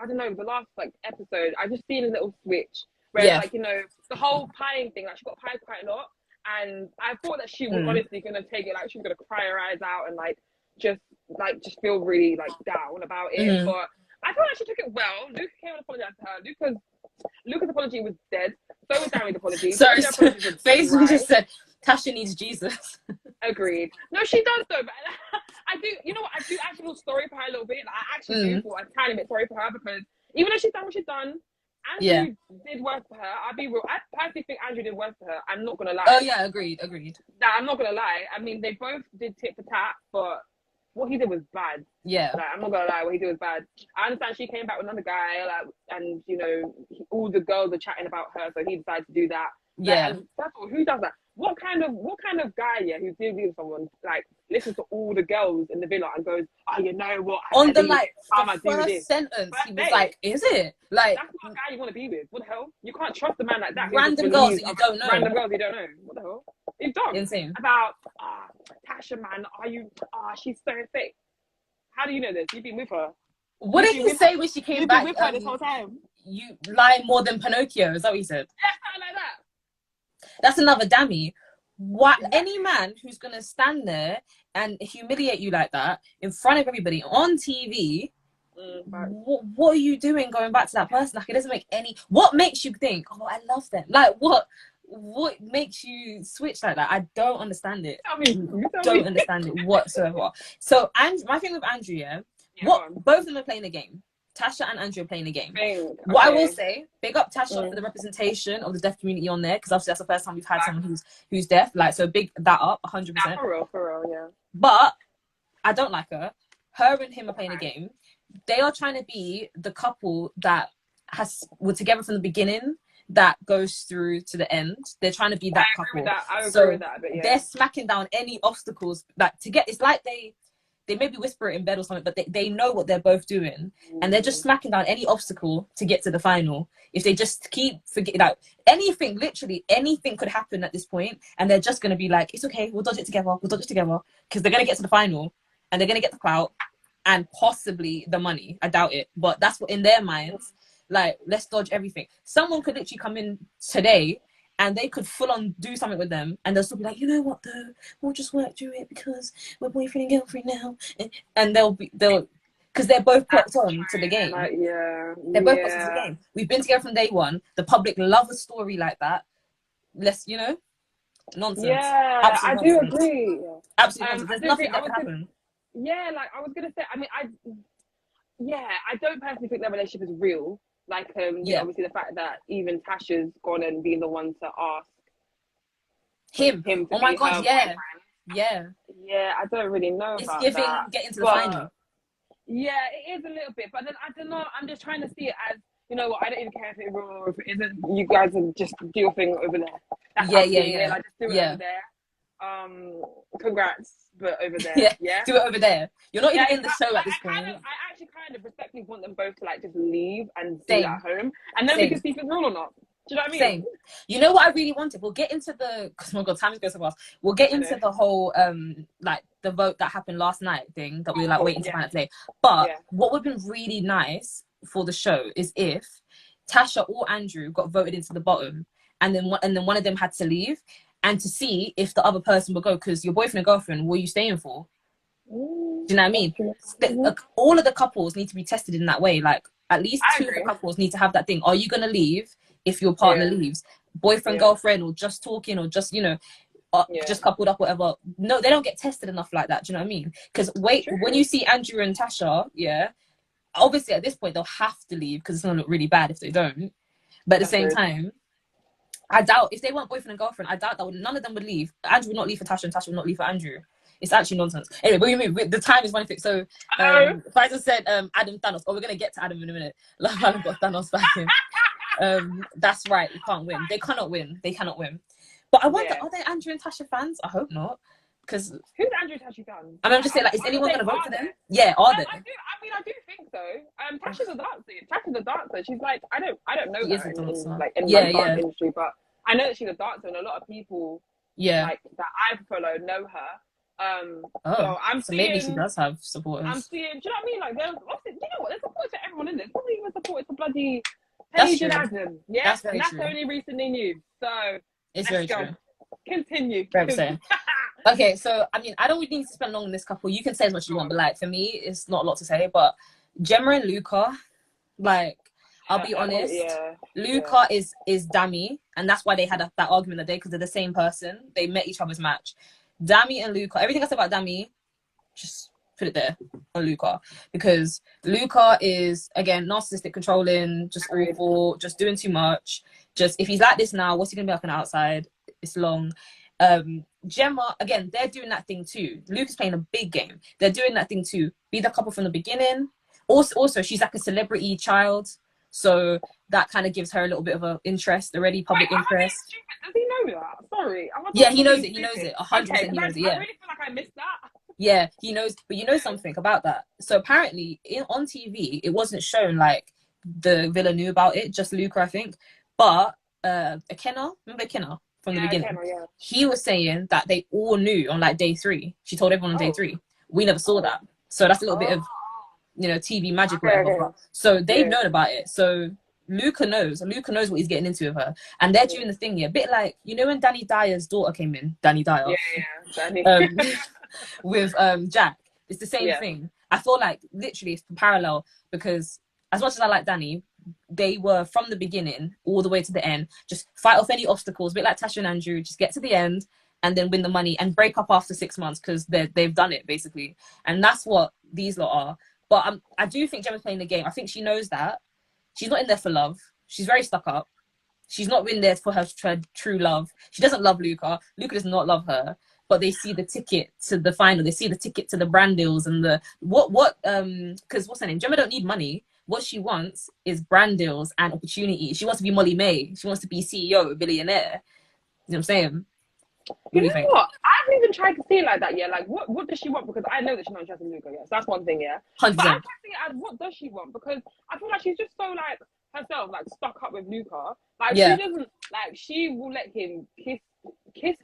I don't know, the last like episode, I just seen a little switch where like, you know, the whole pieing thing, like she got pied quite a lot. And I thought that she was honestly gonna take it, like she was gonna cry her eyes out and just feel really like down about it. But I feel like she took it well. Luca came and apologized to her. Luca's apology was dead. So was Dami's apology. Sorry, Facebook just said Tasha needs Jesus. Agreed. No, she does though. But I do. You know what? I do actually feel sorry for her a little bit. Like, I actually do feel a tiny bit sorry for her because even though she's done what she's done, Andrew did worse for her. I'll be real. I personally think Andrew did worse for her. I'm not gonna lie. Oh yeah, agreed. Nah, I'm not gonna lie. I mean, they both did tit for tat, but what he did was bad. Yeah. Like, I'm not gonna lie, what he did was bad. I understand she came back with another guy, like, and you know, all the girls are chatting about her, so he decided to do that. Yeah. Like, that's all. Who does that? What kind of guy, who's dealing with someone, like, listens to all the girls in the villa and goes, oh, you know what? On the first sentence, he was like, is it? Like, that's not a guy you want to be with. What the hell? You can't trust a man like that. Random girls that you don't know. Random girls you don't know. What the hell? He's done. Insane. About, Tasha, man, she's so fake. How do you know this? You've been with her. What did he say when she came back? You've been with her this whole time. You lie more than Pinocchio, is that what he said? Yeah, something like that. That's another Dami. What any man who's gonna stand there and humiliate you like that in front of everybody on TV, what are you doing going back to that person? Like, it doesn't make any. What makes you think, oh, I love them? Like, what makes you switch like that? I don't understand it. Don't understand it whatsoever. So, and my thing with Andrew, both of them are playing a game. Tasha and Andrew are playing a game. What I will say, big up Tasha for the representation of the deaf community on there, because obviously that's the first time we've had someone who's deaf. Like, so big that up, 100%. Yeah, for real, yeah. But I don't like her. Her and him are playing a game. They are trying to be the couple that were together from the beginning, that goes through to the end. They're trying to be that couple. I agree with that. But they're smacking down any obstacles that to get. It's like they maybe whisper it in bed or something, but they know what they're both doing, and they're just smacking down any obstacle to get to the final. If they just keep forgetting, like, literally anything could happen at this point, and they're just going to be like, it's okay, we'll dodge it together, because they're going to get to the final, and they're going to get the clout, and possibly the money. I doubt it, but that's what in their minds, like, let's dodge everything. Someone could literally come in today, and they could full on do something with them, and they'll still be like, you know what though, we'll just work through it because we're boyfriend and girlfriend now, and they'll because they're both put on to the game. They're both put on to the game. We've been together from day one. The public love a story like that. Let's, nonsense. Yeah, absolute I nonsense. Do agree. Absolutely nonsense. There's nothing that could happen. Yeah, like I was gonna say. I don't personally think their relationship is real. Like, obviously the fact that even Tasha's gone and been the one to ask him to oh my God, yeah. Yeah, I don't really know about giving that. Getting to the final. Yeah, it is a little bit, but then I don't know. I'm just trying to see it as, you know what, I don't even care if it's real or if it isn't. You guys are just do your thing over there. That's yeah. Like, just do it over there. Congrats, but over there. Yeah. Do it over there. You're not even in the show at this point. I actually kind of respectfully want them both to, like, just leave and stay at home, and then we can see if it's real or not. Do you know what I mean? Same. You know what I really wanted? We'll get into the, because oh my god, time is going so fast. We'll get into the whole like the vote that happened last night thing that we were like waiting to find out today. But what would have been really nice for the show is if Tasha or Andrew got voted into the bottom, and then one of them had to leave, and to see if the other person would go, because your boyfriend and girlfriend, what are you staying for? Do you know what I mean? All of the couples need to be tested in that way. Like at least two of the couples need to have that thing. Are you gonna leave if your partner leaves? Boyfriend, girlfriend, or just talking, or just, you know, just coupled up, whatever. No, they don't get tested enough like that. Do you know what I mean? Because when you see Andrew and Tasha, obviously at this point they'll have to leave because it's gonna look really bad if they don't. But at the same time, I doubt if they weren't boyfriend and girlfriend, I doubt that none of them would leave. Andrew would not leave for Tasha, and Tasha would not leave for Andrew. It's actually nonsense. Anyway, but the time is running thick. So Faisal said Adam Thanos. Oh, we're gonna get to Adam in a minute. Love Island got Thanos back in. That's right. You can't win. They cannot win. They cannot win. But I wonder, are they Andrew and Tasha fans? I hope not. Because who's Andrew and Tasha fans? I'm just saying, like, is anyone gonna vote for them? Yeah, are they? I do think so. Tasha's a dancer. She's like, I don't know her in the industry, but I know that she's a dancer, and a lot of people like that I follow know her. So maybe she does have supporters. I'm seeing. Do you know what I mean? Like, you know what? There's support for everyone in this. Probably even support for bloody Paige and Adam. Yeah, that's the only reason they knew. So it's very true. Continue. Okay, so I mean, I don't really need to spend long on this couple. You can say as much as you want, but like for me, it's not a lot to say. But Gemma and Luca, like, I'll be honest, Luca is Dami, and that's why they had that argument that day, because they're the same person. They met each other's match. Dami and Luca, everything I said about Dami, just put it there on Luca, because Luca is, again, narcissistic, controlling, just awful, just doing too much. Just, if he's like this now, what's he gonna be like on the outside? It's long. Gemma, again, they're doing that thing too. Luke is playing a big game. They're doing that thing too. Be the couple from the beginning. Also, she's like a celebrity child, so that kind of gives her a little bit of an interest already, public interest. Does he know that? Sorry. He knows it. He knows it. 100% he knows it. Yeah. I really feel like I missed that. Yeah, he knows. But you know something about that. So apparently, on TV, it wasn't shown like the villa knew about it. Just Luca, I think. But Ikenna, remember Ikenna? From the beginning, he was saying that they all knew on like day 3. She told everyone on day 3. We never saw that, so that's a little bit of, you know, TV magic, whatever. So they've known about it. So Luca knows what he's getting into with her, and they're doing the thing, a bit like, you know, when Danny Dyer's daughter came in, Danny Dyer, Danny. with Jack. It's the same thing. I feel like literally it's parallel, because as much as I like Danny, they were from the beginning all the way to the end, just fight off any obstacles, a bit like Tasha and Andrew, just get to the end and then win the money and break up after 6 months because they've done it basically. And that's what these lot are. But I do think Gemma's playing the game. I think she knows that. She's not in there for love. She's very stuck up. She's not in there for her true love. She doesn't love Luca. Luca does not love her. But they see the ticket to the final. They see the ticket to the brand deals and the because what's her name? Gemma don't need money. What she wants is brand deals and opportunity. She wants to be Molly May. She wants to be CEO, a billionaire. You know what I'm saying? You know what? I haven't even tried to see it like that yet. Like, what does she want? Because I know that she's not interested in Luca yet. So that's one thing, yeah. 100%. But I can't see it as what does she want? Because I feel like she's just so like herself, like stuck up with Luca. Like she doesn't like. She will let him kiss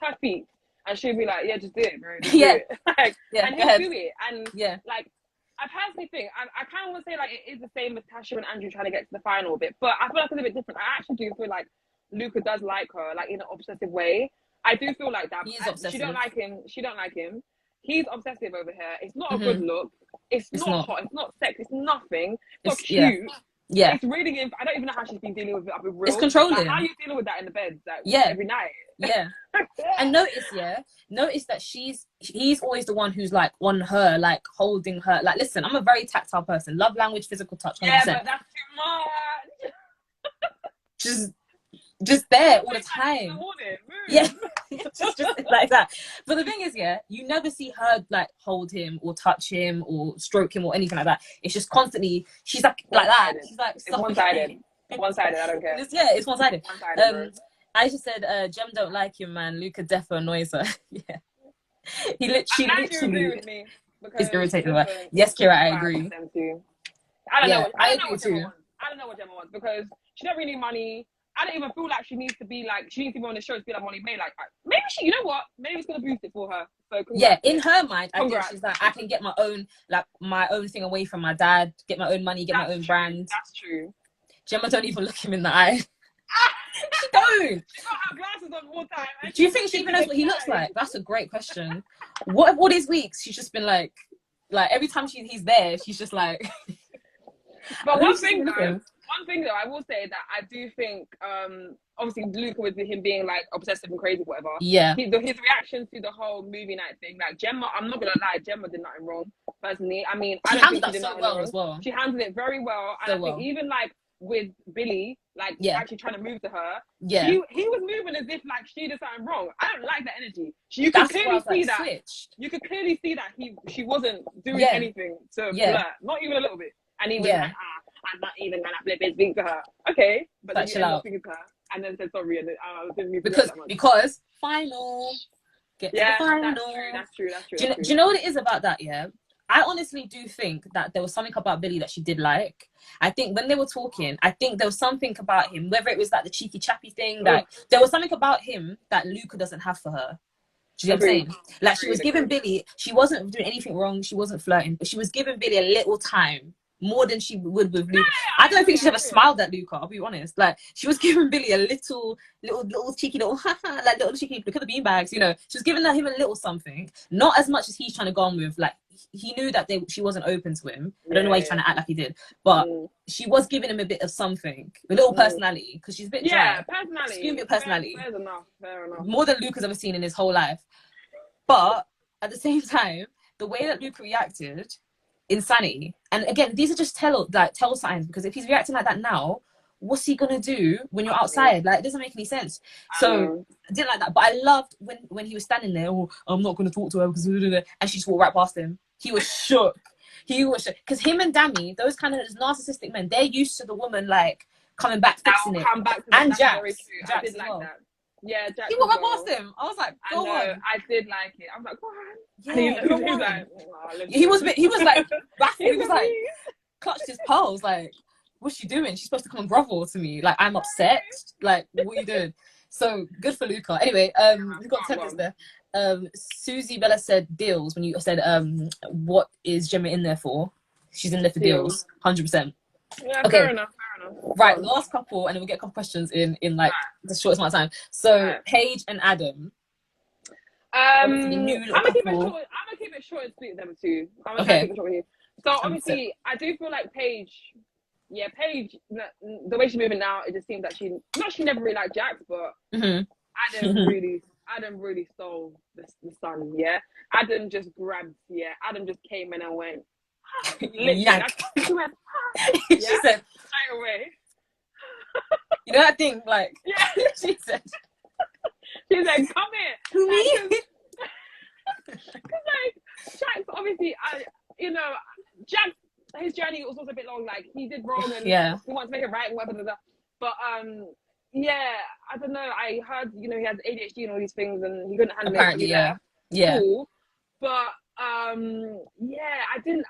her feet, and she'll be like, "Yeah, just do it, bro. Just do it." Like, and he'll do it. And like, I personally think I kind of want to say like it is the same as Tasha and Andrew trying to get to the final bit, but I feel like it's a bit different. I actually do feel like Luca does like her, like in an obsessive way. I do feel like that. He is obsessive. She don't like him. He's obsessive over her. It's not a good look. It's not hot. It's not sex. It's nothing. It's not cute. Yeah. It's really. I don't even know how she's been dealing with it up with real. It's controlling. Like, how are you dealing with that in the bed? Like, every night. Yeah. And notice that he's always the one who's like on her, like holding her. Like, listen, I'm a very tactile person. Love language, physical touch. 100%. Yeah, but that's too much. Just there all the time. Yeah, just like that. But the thing is, you never see her like hold him or touch him or stroke him or anything like that. It's just constantly she's like that. She's like it's one-sided. One-sided. I don't care. It's one-sided. I just said Jem don't like him, man. Luca defo annoys her. Yeah, he literally is irritating her. Yes, Kira, I agree. I don't know what Gemma wants because she don't really need money. I don't even feel like she needs to be on the show to be like Molly-Mae. Like, maybe you know what? Maybe it's gonna boost it for her. So yeah, in her mind, I think she's like, I can get my own thing away from my dad, get my own money, get my own brand. That's true. Gemma don't even look him in the eye. She don't. She's got her glasses on all the time. Do you think she even knows what he looks like? That's a great question. What if all these weeks she's just been like every time he's there, she's just like. But one thing though, I will say that I do think, obviously Luca with him being like obsessive and crazy, whatever. Yeah. His reaction to the whole movie night thing, like Gemma, I'm not gonna lie, Gemma did nothing wrong personally. I mean, she handled that so well as well. She handled it very well, and I think even like with Billy, like actually trying to move to her, he was moving as if like she did something wrong. I don't like that energy. You could clearly see that. You could clearly see that she wasn't doing anything to flirt, not even a little bit. And he was like, I'm not even gonna flip and speak to her. Okay, but then you end up speaking to her, and then said sorry, and didn't mean because final. Get to the final. That's true. Do you know what it is about that? Yeah, I honestly do think that there was something about Billy that she did like. I think when they were talking, I think there was something about him, whether it was like the cheeky chappy thing, like there was something about him that Luca doesn't have for her. Do you know what I'm saying? Like she was giving Billy, she wasn't doing anything wrong, she wasn't flirting, but she was giving Billy a little time. More than she would with Luca. I don't think she's ever smiled at Luca, I'll be honest. Like she was giving Billy a little cheeky little like little cheeky look at the beanbags, you know. She was giving him a little something. Not as much as he's trying to go on with. Like he knew that she wasn't open to him. I don't know why he's trying to act like he did. But she was giving him a bit of something. A little personality. Because she's a bit dry. Yeah, personality. She's giving a bit of personality. Fair enough. More than Luca's ever seen in his whole life. But at the same time, the way that Luca reacted, insanity. And again, these are just tell signs, because if he's reacting like that now, what's he gonna do when you're outside? Like, it doesn't make any sense. So I didn't like that. But I loved when he was standing there, I'm not gonna talk to her because and she just walked right past him. He was shook. Because him and Dami, those kind of narcissistic men, they're used to the woman like coming back, fixing it. And Jax I did like that. Yeah, Jack. He walked right past him. I was like, go on. I did like it. I was like, go on. Yeah, he was like, he was like, baffled. He was like, clutched his pearls. Like, what's she doing? She's supposed to come and grovel to me. Like, I'm upset. Like, what are you doing? So good for Luca. Anyway, we've got 10 minutes there. Susie Bella said deals. When you said, what is Gemma in there for? She's in there for deals. 100%. Yeah, okay. Fair enough. Right, last couple, and then we'll get a couple questions in like the shortest amount of time. So Paige and Adam. I'm gonna keep it short and sweet with them too. I'm gonna keep it short with you. So obviously, I do feel like Paige, the way she's moving now, it just seems that she never really liked Jax, but Adam really stole the sun. Yeah, Adam just grabbed. Yeah, Adam just came in and went. She went. She said straight away. You know that thing, like she said, come here. Who me? Because like Jax, obviously, Jax, his journey was also a bit long. Like he did wrong and he wants to make it right and whatever. But I don't know. I heard he has ADHD and all these things, and he couldn't handle it. Yeah. Cool. But I didn't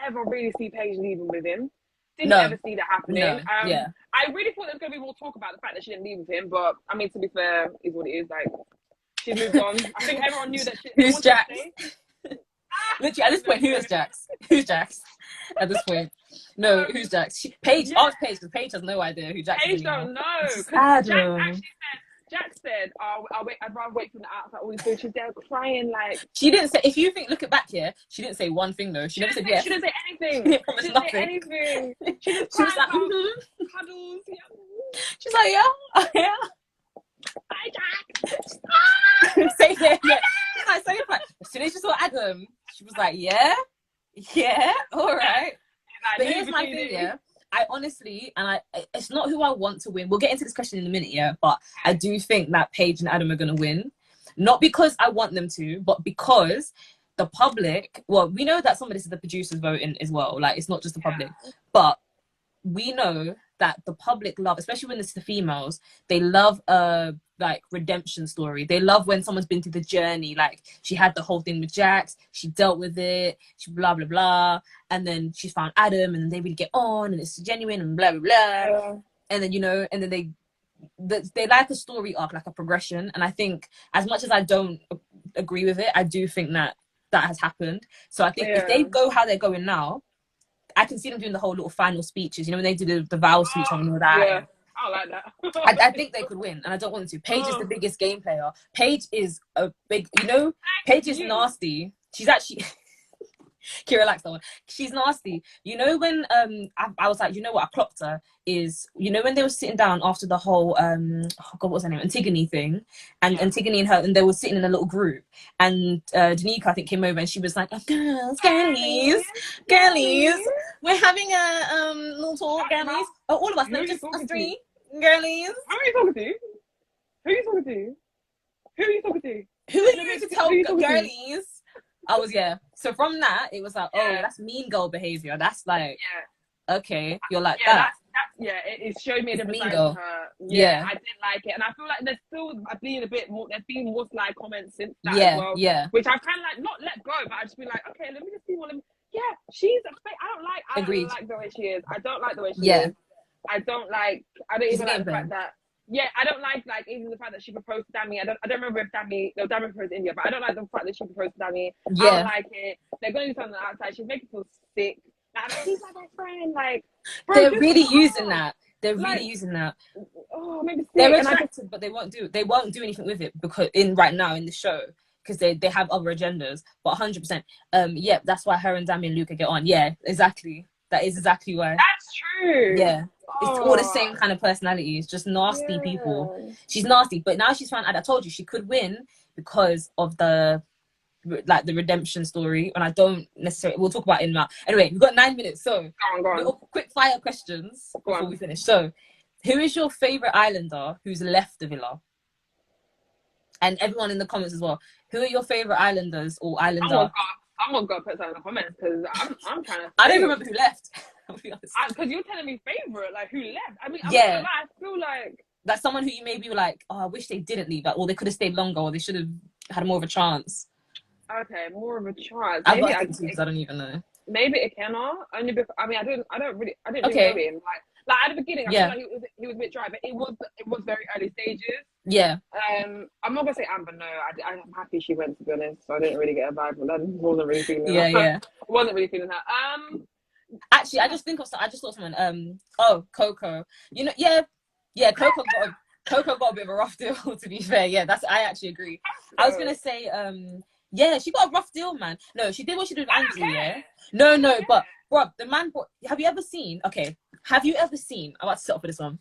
ever really see Paige leaving with him. Didn't ever see that happening. I really thought there was going to be more talk about the fact that she didn't leave with him, but I mean, to be fair, is what it is. Like, she moved on. I think everyone knew that she. Who's Jax? Literally, at this point, who is Jax? Who's Jax? At this point, no, who's Jax? Paige. Ask Paige, because Paige has no idea who Jax is. Paige don't know. Jax said, I'd rather wait for the outside all these things. She's there crying like. She didn't say, if you look at back here, she didn't say one thing though. She never said yes. She didn't say anything. She didn't say anything. She just was like, cuddles. Yeah. She's like, yeah. Hi, Jax. Say yeah. She's like, so like, as soon as she saw Adam, she was like, yeah, all right. But here's my thing, yeah. I honestly, it's not who I want to win. We'll get into this question in a minute, but I do think that Paige and Adam are going to win. Not because I want them to, but because the public, well, we know that some of this is the producers voting as well. Like, it's not just the public. But we know that the public love, especially when it's the females, they love like redemption story. They love when someone's been through the journey. Like, she had the whole thing with Jax, she dealt with it, she blah blah blah, and then she found Adam, and they really get on, and it's genuine, and blah blah blah. And then and then they like a story arc, like a progression. And I think as much as I don't agree with it, I do think that has happened. So I think if they go how they're going now, I can see them doing the whole little final speeches. You know, when they do the vow speech and all that. Yeah. I like that. I think they could win, and I don't want them to. Paige is the biggest game player. Paige is a big, you know, Paige is nasty. She's actually Kira likes that one. She's nasty. You know when I was like, you know what, I clocked her is, you know, when they were sitting down after the whole oh God, what was her name? Antigone thing, and Antigone and her, and they were sitting in a little group, and Danica I think came over and she was like, oh, girlies, we're having a little talk, girlies. Oh, all of us, no, just us three. Girlies. Who are you talking to? Who are you talking to? Who are you talking to? Who are you to tell girlies? I was, so from that it was like, oh, that's mean girl behavior. That's like, okay, you're like that. It showed me the mean girl. I didn't like it, and I feel like there's still been a bit more. There's been more slide comments since that as well. Which I kind of like not let go, but I just be like, okay, let me just see what. She's a fake. I don't like the way she is. I don't like the way she is. I don't even like the fact that. I don't like even the fact that she proposed to Dami. I don't remember if Dami proposed to India, but I don't like the fact that she proposed to Dami. I don't like it. They're going to do something outside. She's making me feel sick. Like, she's my best friend. Like, bro, they're really using that. They're really using that. Oh, maybe they're attracted, but they won't do anything with it because right now in the show, because they have other agendas. But 100%, that's why her and Dami and Luca get on. Yeah, exactly. That is exactly why. That's true. Yeah. It's all the same kind of personalities, just nasty people. She's nasty, but now she's found out. I told you she could win because of the redemption story, and I don't necessarily. We'll talk about it now. Anyway, we've got 9 minutes, so go on. Little quick fire questions before we finish. So, who is your favorite islander who's left the villa? And everyone in the comments as well. Who are your favorite islanders or islander? I'm gonna go put that in the comments because I'm trying to. I don't remember who left. Because you're telling me favorite, like who left. I mean, I feel like that's someone who you maybe were like, oh, I wish they didn't leave, or they could have stayed longer, or they should have had more of a chance. Okay, more of a chance. I don't even know. Maybe Ikenna, only because I didn't really know him. Like at the beginning, I feel like he was a bit dry, but it was very early stages. Yeah. I'm not gonna say Amber. No, I'm happy she went, to be honest. So I didn't really get a vibe. But I wasn't really feeling that. Yeah. Wasn't really feeling that. Actually, I just thought someone. Coco. You know, Coco got a bit of a rough deal. To be fair, I actually agree. I was gonna say, she got a rough deal, man. No, she did what she did with Andrew. Yeah. No, but bro, the man. Have you ever seen? I'm about to set up for this one.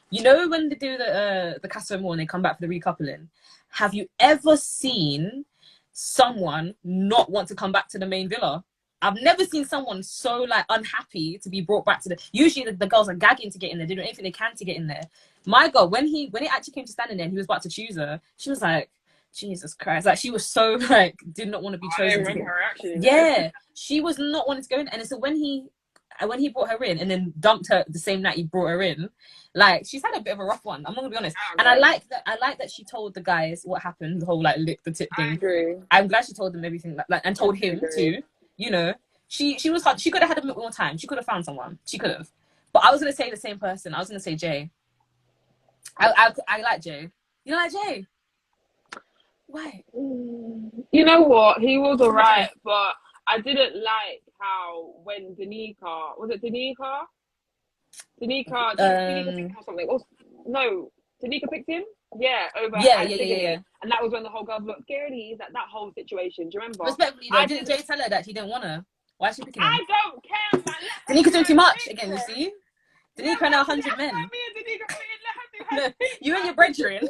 You know when they do the Casa Amor and they come back for the recoupling? Have you ever seen someone not want to come back to the main villa? I've never seen someone so unhappy to be brought back to the. Usually the girls are gagging to get in there. They do anything they can to get in there. My God, when it actually came to standing there and he was about to choose her, she was like, Jesus Christ! Like she was so did not want to be chosen. I remember her actually. Yeah, she was not wanting to go in, and so when he brought her in and then dumped her the same night he brought her in, she's had a bit of a rough one. I'm not gonna be honest. And I like that she told the guys what happened, the whole lick the tip thing. I agree. I'm glad she told them everything and told him too. You know, she was hard. She could have had a bit more time. She could have found someone. She could have. But I was gonna say the same person. I was gonna say Jay. I like Jay. You don't like Jay? Why? You know what? He was alright, but I didn't like how when Danica picked him or something. Danica picked him. Yeah, over. Yeah. And that was when the whole girls looked girly. That whole situation. Do you remember? Respectfully, though, didn't Jay tell her that she didn't want her? Why is she picking him? I don't care, man. Danica's doing too much again. You see, Danica and 100 men. You and your brethren,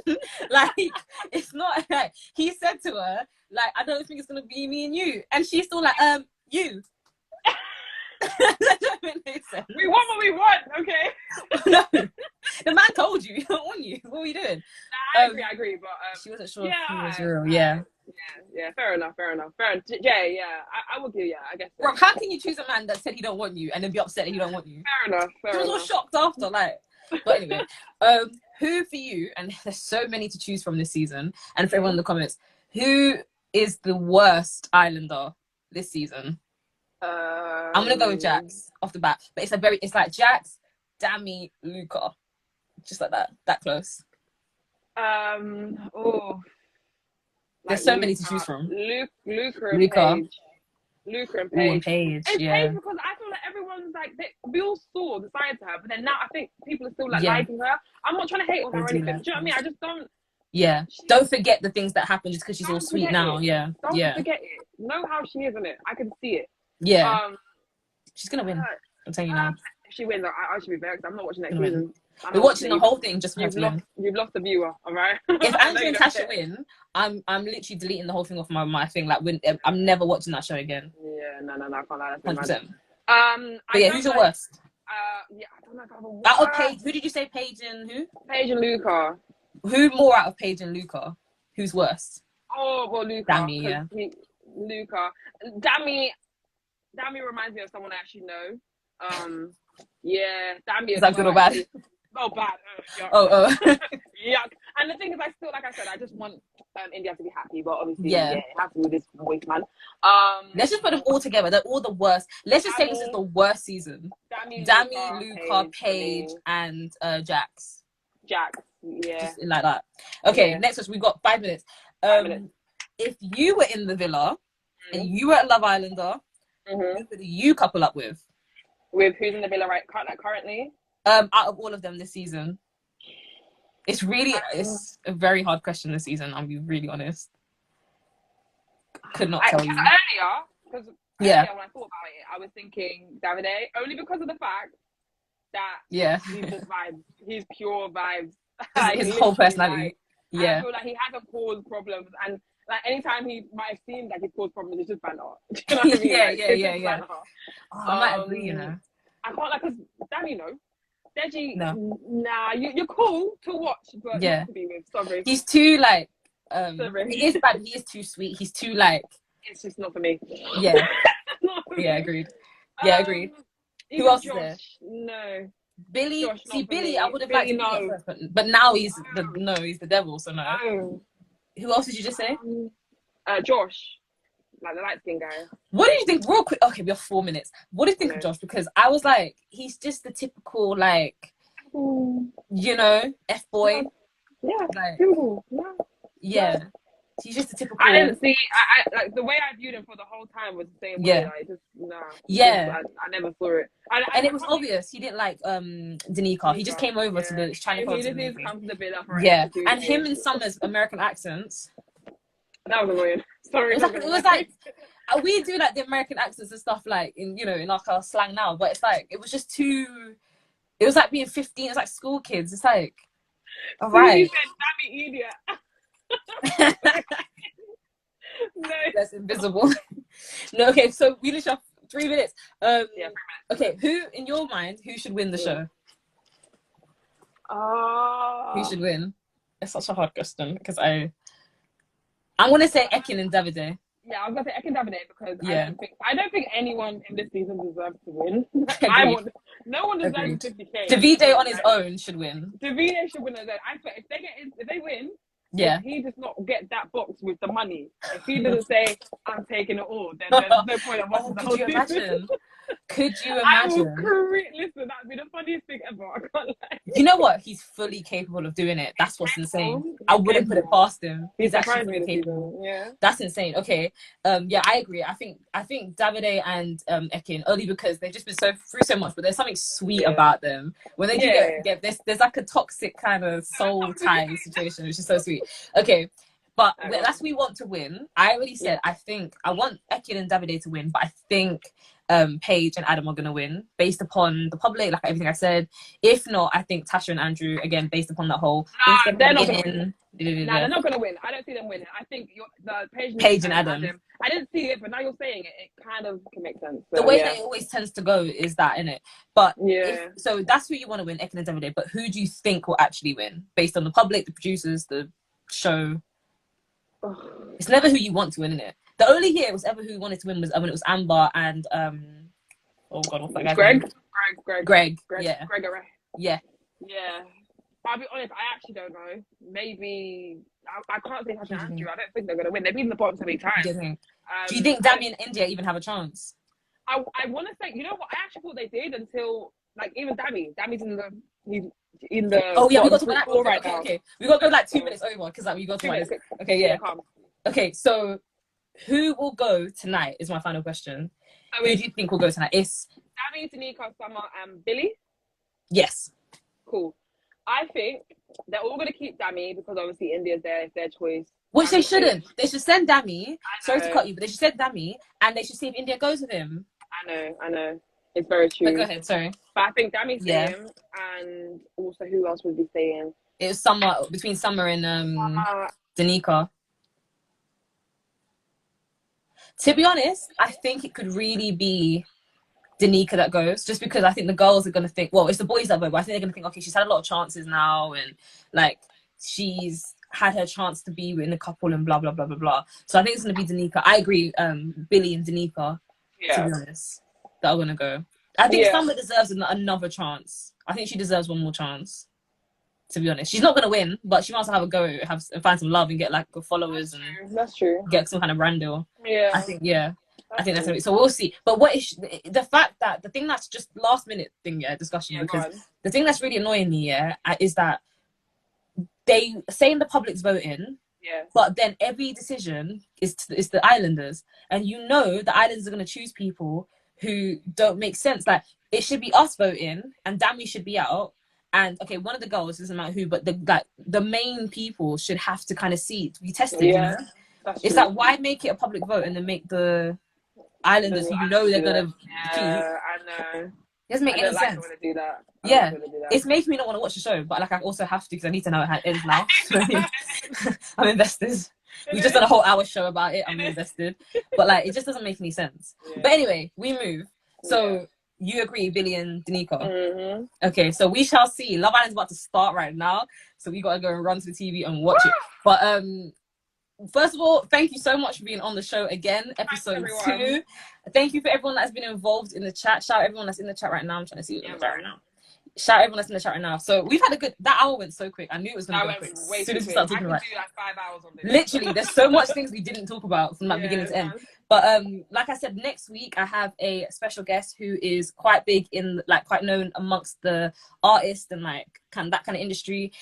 it's not like he said to her, I don't think it's gonna be me and you, and she's still you. That don't make no sense. We want what we want, okay? No, the man told you he don't want you. What are you doing? Nah, I agree, but she wasn't sure if he was real. Yeah, fair enough. Jay, I will give you. I guess. Bro, how can you choose a man that said he don't want you and then be upset that he don't want you? Fair enough. She was all shocked after, But anyway, who for you? And there's so many to choose from this season. And for everyone in the comments, who is the worst islander this season? I'm gonna go with Jax off the bat, but it's like Jax, Dami, Luca. Just like that close. There's so many to choose from. Luca and Paige. Luca and Paige. Paige, Paige, because I feel like everyone's like, we all saw the side to her, but then now I think people are still like liking her. I'm not trying to hate on her or anything. Do you know what I mean? I just don't. Yeah. Don't forget the things that happened just because she's all sweet now. Yeah. Don't forget it. Know how she is in it. I can see it. Yeah. She's gonna win. I'll tell you now. If she wins, I should be vexed. I'm not watching next season. We're watching the whole thing just for her to win. You've lost the viewer, all right? If Andrew and Tasha win, I'm literally deleting the whole thing off my thing. Like, I'm never watching that show again. Yeah, no, I can't lie. That's 100%. But yeah, who's your worst? Yeah, I don't know if I have a worst. Out of Paige, who did you say? Paige and who? Paige and Luca. Who more out of Paige and Luca? Who's worst? Oh, well, Luca. Dami, yeah. Luca. Dami reminds me of someone I actually know. Yeah, Dami is that good or bad? Oh, bad. Yuck. Oh. Yuck. And the thing is, like I said, I just want India to be happy, but obviously, it has to be this voice, man. Let's just put them all together. They're all the worst. Let's just say this is the worst season. Dami, Luca, Paige, and Jax. Jax, yeah. Just like that. Okay, next question. We've got 5 minutes. 5 minutes. If you were in the villa and you were a Love Islander, who would you couple up with? With who's in the villa currently? Out of all of them this season. It's a very hard question this season, I'll be really honest. Could not tell you. Earlier, when I thought about it, I was thinking Davide, only because of the fact that he's just vibes. He's pure vibes. His whole personality. Like, I feel like he hasn't caused problems, and like anytime he might have seemed like he caused problems, it's just banter. Do you know what I mean? Yeah. I might agree, you know. I can't, like, because Dami, Deji, nah, you're cool to watch, but not to be with. Sorry. He's too, like, he is bad, he is too sweet. He's too, like... It's just not for me. Yeah. Yeah, agreed. Yeah, agreed. Who else is there? No. Billy? Josh, see, Billy, I would have liked to first, but now he's the devil, so no. Who else did you just say? Josh. Like the light skin guy. What do you think, real quick? Okay, we have 4 minutes. What do you think of Josh? Because I was like, he's just the typical, like, you know, F-boy. Yeah. Like, yeah. He's just a typical. I didn't see. I like the way I viewed him for the whole time was the same way. Like, just I never saw it. And it was obvious he didn't like Danica. He just came over to the China culture. He just come to the villa for and him and Summer's American accents. That was annoying. Sorry. It was like we do like the American accents and stuff like in like our slang now, but it's like it was just too. It was like being 15. It's like school kids. It's like, all right. You said Dami idiot. No, that's invisible. No, okay. So we just have 3 minutes. 3 minutes. Okay, who in your mind who should win the show? Who should win? It's such a hard question because I'm gonna say Ekin and Davide. Yeah, I'm gonna say Ekin and Davide because I don't think anyone in this season deserves to win. No one deserves 50K. Davide on his own should win. Davide should win on his own. If they win, if he does not get that box with the money, if he doesn't say I'm taking it all, then there's no point of watching the whole season. Imagine? Could you imagine? Listen, that'd be the funniest thing ever. I can't lie. You know what? He's fully capable of doing it. That's what's insane. I wouldn't put it past him. He's actually fully capable. Yeah. That's insane. Okay. Yeah, I agree. I think Davide and Ekin, only because they've just been through so much, but there's something sweet about them. When they do get there's like a toxic kind of soul tie situation, which is so sweet. Okay. But that's we want to win. I already said I think I want Ekin and Davide to win, but I think Paige and Adam are going to win based upon the public, like everything I said. If not, I think Tasha and Andrew, again, based upon that whole... they're not going to win. They're not going to win. I don't see them winning. I think the Paige and Adam. I didn't see it, but now you're saying it, it kind of can make sense. So, the way that it always tends to go is that, innit? But so that's who you want to win, Ekin and Davide. But who do you think will actually win? Based on the public, the producers, the show? It's never who you want to win, innit? The only year it was ever who wanted to win was when it was Amber and oh god, what's that guy's name? Greg. Yeah. Gregory. Yeah. Yeah. I'll be honest, I actually don't know. Maybe I can't say Tasha and Andrew. I don't think they're gonna win. They've been in the bottom so many times. Do you think Dami and India even have a chance? I want to say, you know what? I actually thought they did until Like even Dammy's he's in the. Oh yeah, we got to that. Okay. We got to go like 2 minutes over because like we got to this. Okay, yeah. Okay, so who will go tonight? Is my final question. Who do you think will go tonight? It's Dammi, Danica, Summer, and Billie. Yes. Cool. I think they're all gonna keep Dammi because obviously India's there. It's their choice. Which they shouldn't. They should send Dammi. Sorry to cut you, but they should send Dammi, and they should see if India goes with him. I know. It's very true. But go ahead, sorry. But I think Dammy's staying, and also who else would be staying? It was between Summer and Danica. To be honest, I think it could really be Danica that goes, just because I think the girls are going to think, well, it's the boys that vote, but I think they're going to think, okay, she's had a lot of chances now, and like she's had her chance to be in a couple and blah blah blah blah blah. So I think it's going to be Danica. I agree, Billie and Danica, to be honest, that are going to go. I think Summer deserves another chance. I think she deserves one more chance, to be honest. She's not going to win, but she wants to have a go, find some love and get like good followers. That's true. Get some kind of brand deal. Yeah. I think that's it. So we'll see. But what is the fact that the thing that's just last minute thing, discussion, because the thing that's really annoying me, is that they say in the public's voting, but then every decision is the islanders, and the islanders are going to choose people who don't make sense. Like it should be us voting, and Dammi should be out. And okay, one of the girls, doesn't matter who, but the main people should have to kind of be tested. Yeah, it's like, why make it a public vote and then make the islanders who they're gonna keep? I know. It doesn't make any sense. Do that. It's making me not want to watch the show, but like I also have to because I need to know how it ends now. I'm invested. We've just done a whole hour show about it. I'm invested, but like it just doesn't make any sense. But anyway, we move. So you agree, Billie and Danica? Mm-hmm. Okay, so we shall see. Love Island's about to start right now, so we gotta go and run to the TV and watch it. But first of all, thank you so much for being on the show again, episode 2. Thank you for everyone that's been involved in the chat. Shout out everyone that's in the chat right now. I'm trying to see who's in the chat right now. Shout out everyone that's in the chat right now. So we've had that hour went so quick. I knew it was going to go quick. As soon as we started talking about it. I could do like 5 hours on this. Literally, there's so much things we didn't talk about from like beginning to end. But like I said, next week I have a special guest who is quite big in quite known amongst the artists and that kind of industry.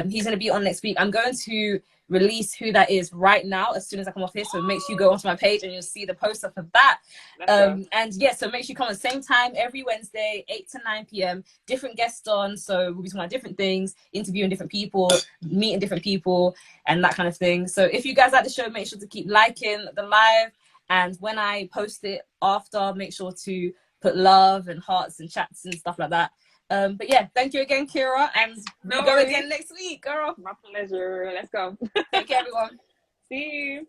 He's going to be on next week. I'm going to release who that is right now as soon as I come off here, so make sure you go onto my page and you'll see the poster for that. And so make sure you come at the same time every Wednesday, 8 to 9 p.m. different guests on, so we'll be talking about different things, interviewing different people, meeting different people, and that kind of thing. So if you guys like the show, make sure to keep liking the live, and when I post it after, make sure to put love and hearts and chats and stuff like that. But yeah, thank you again, Kira, and we'll go again next week, girl. My pleasure. Let's go. Take care, everyone. See you.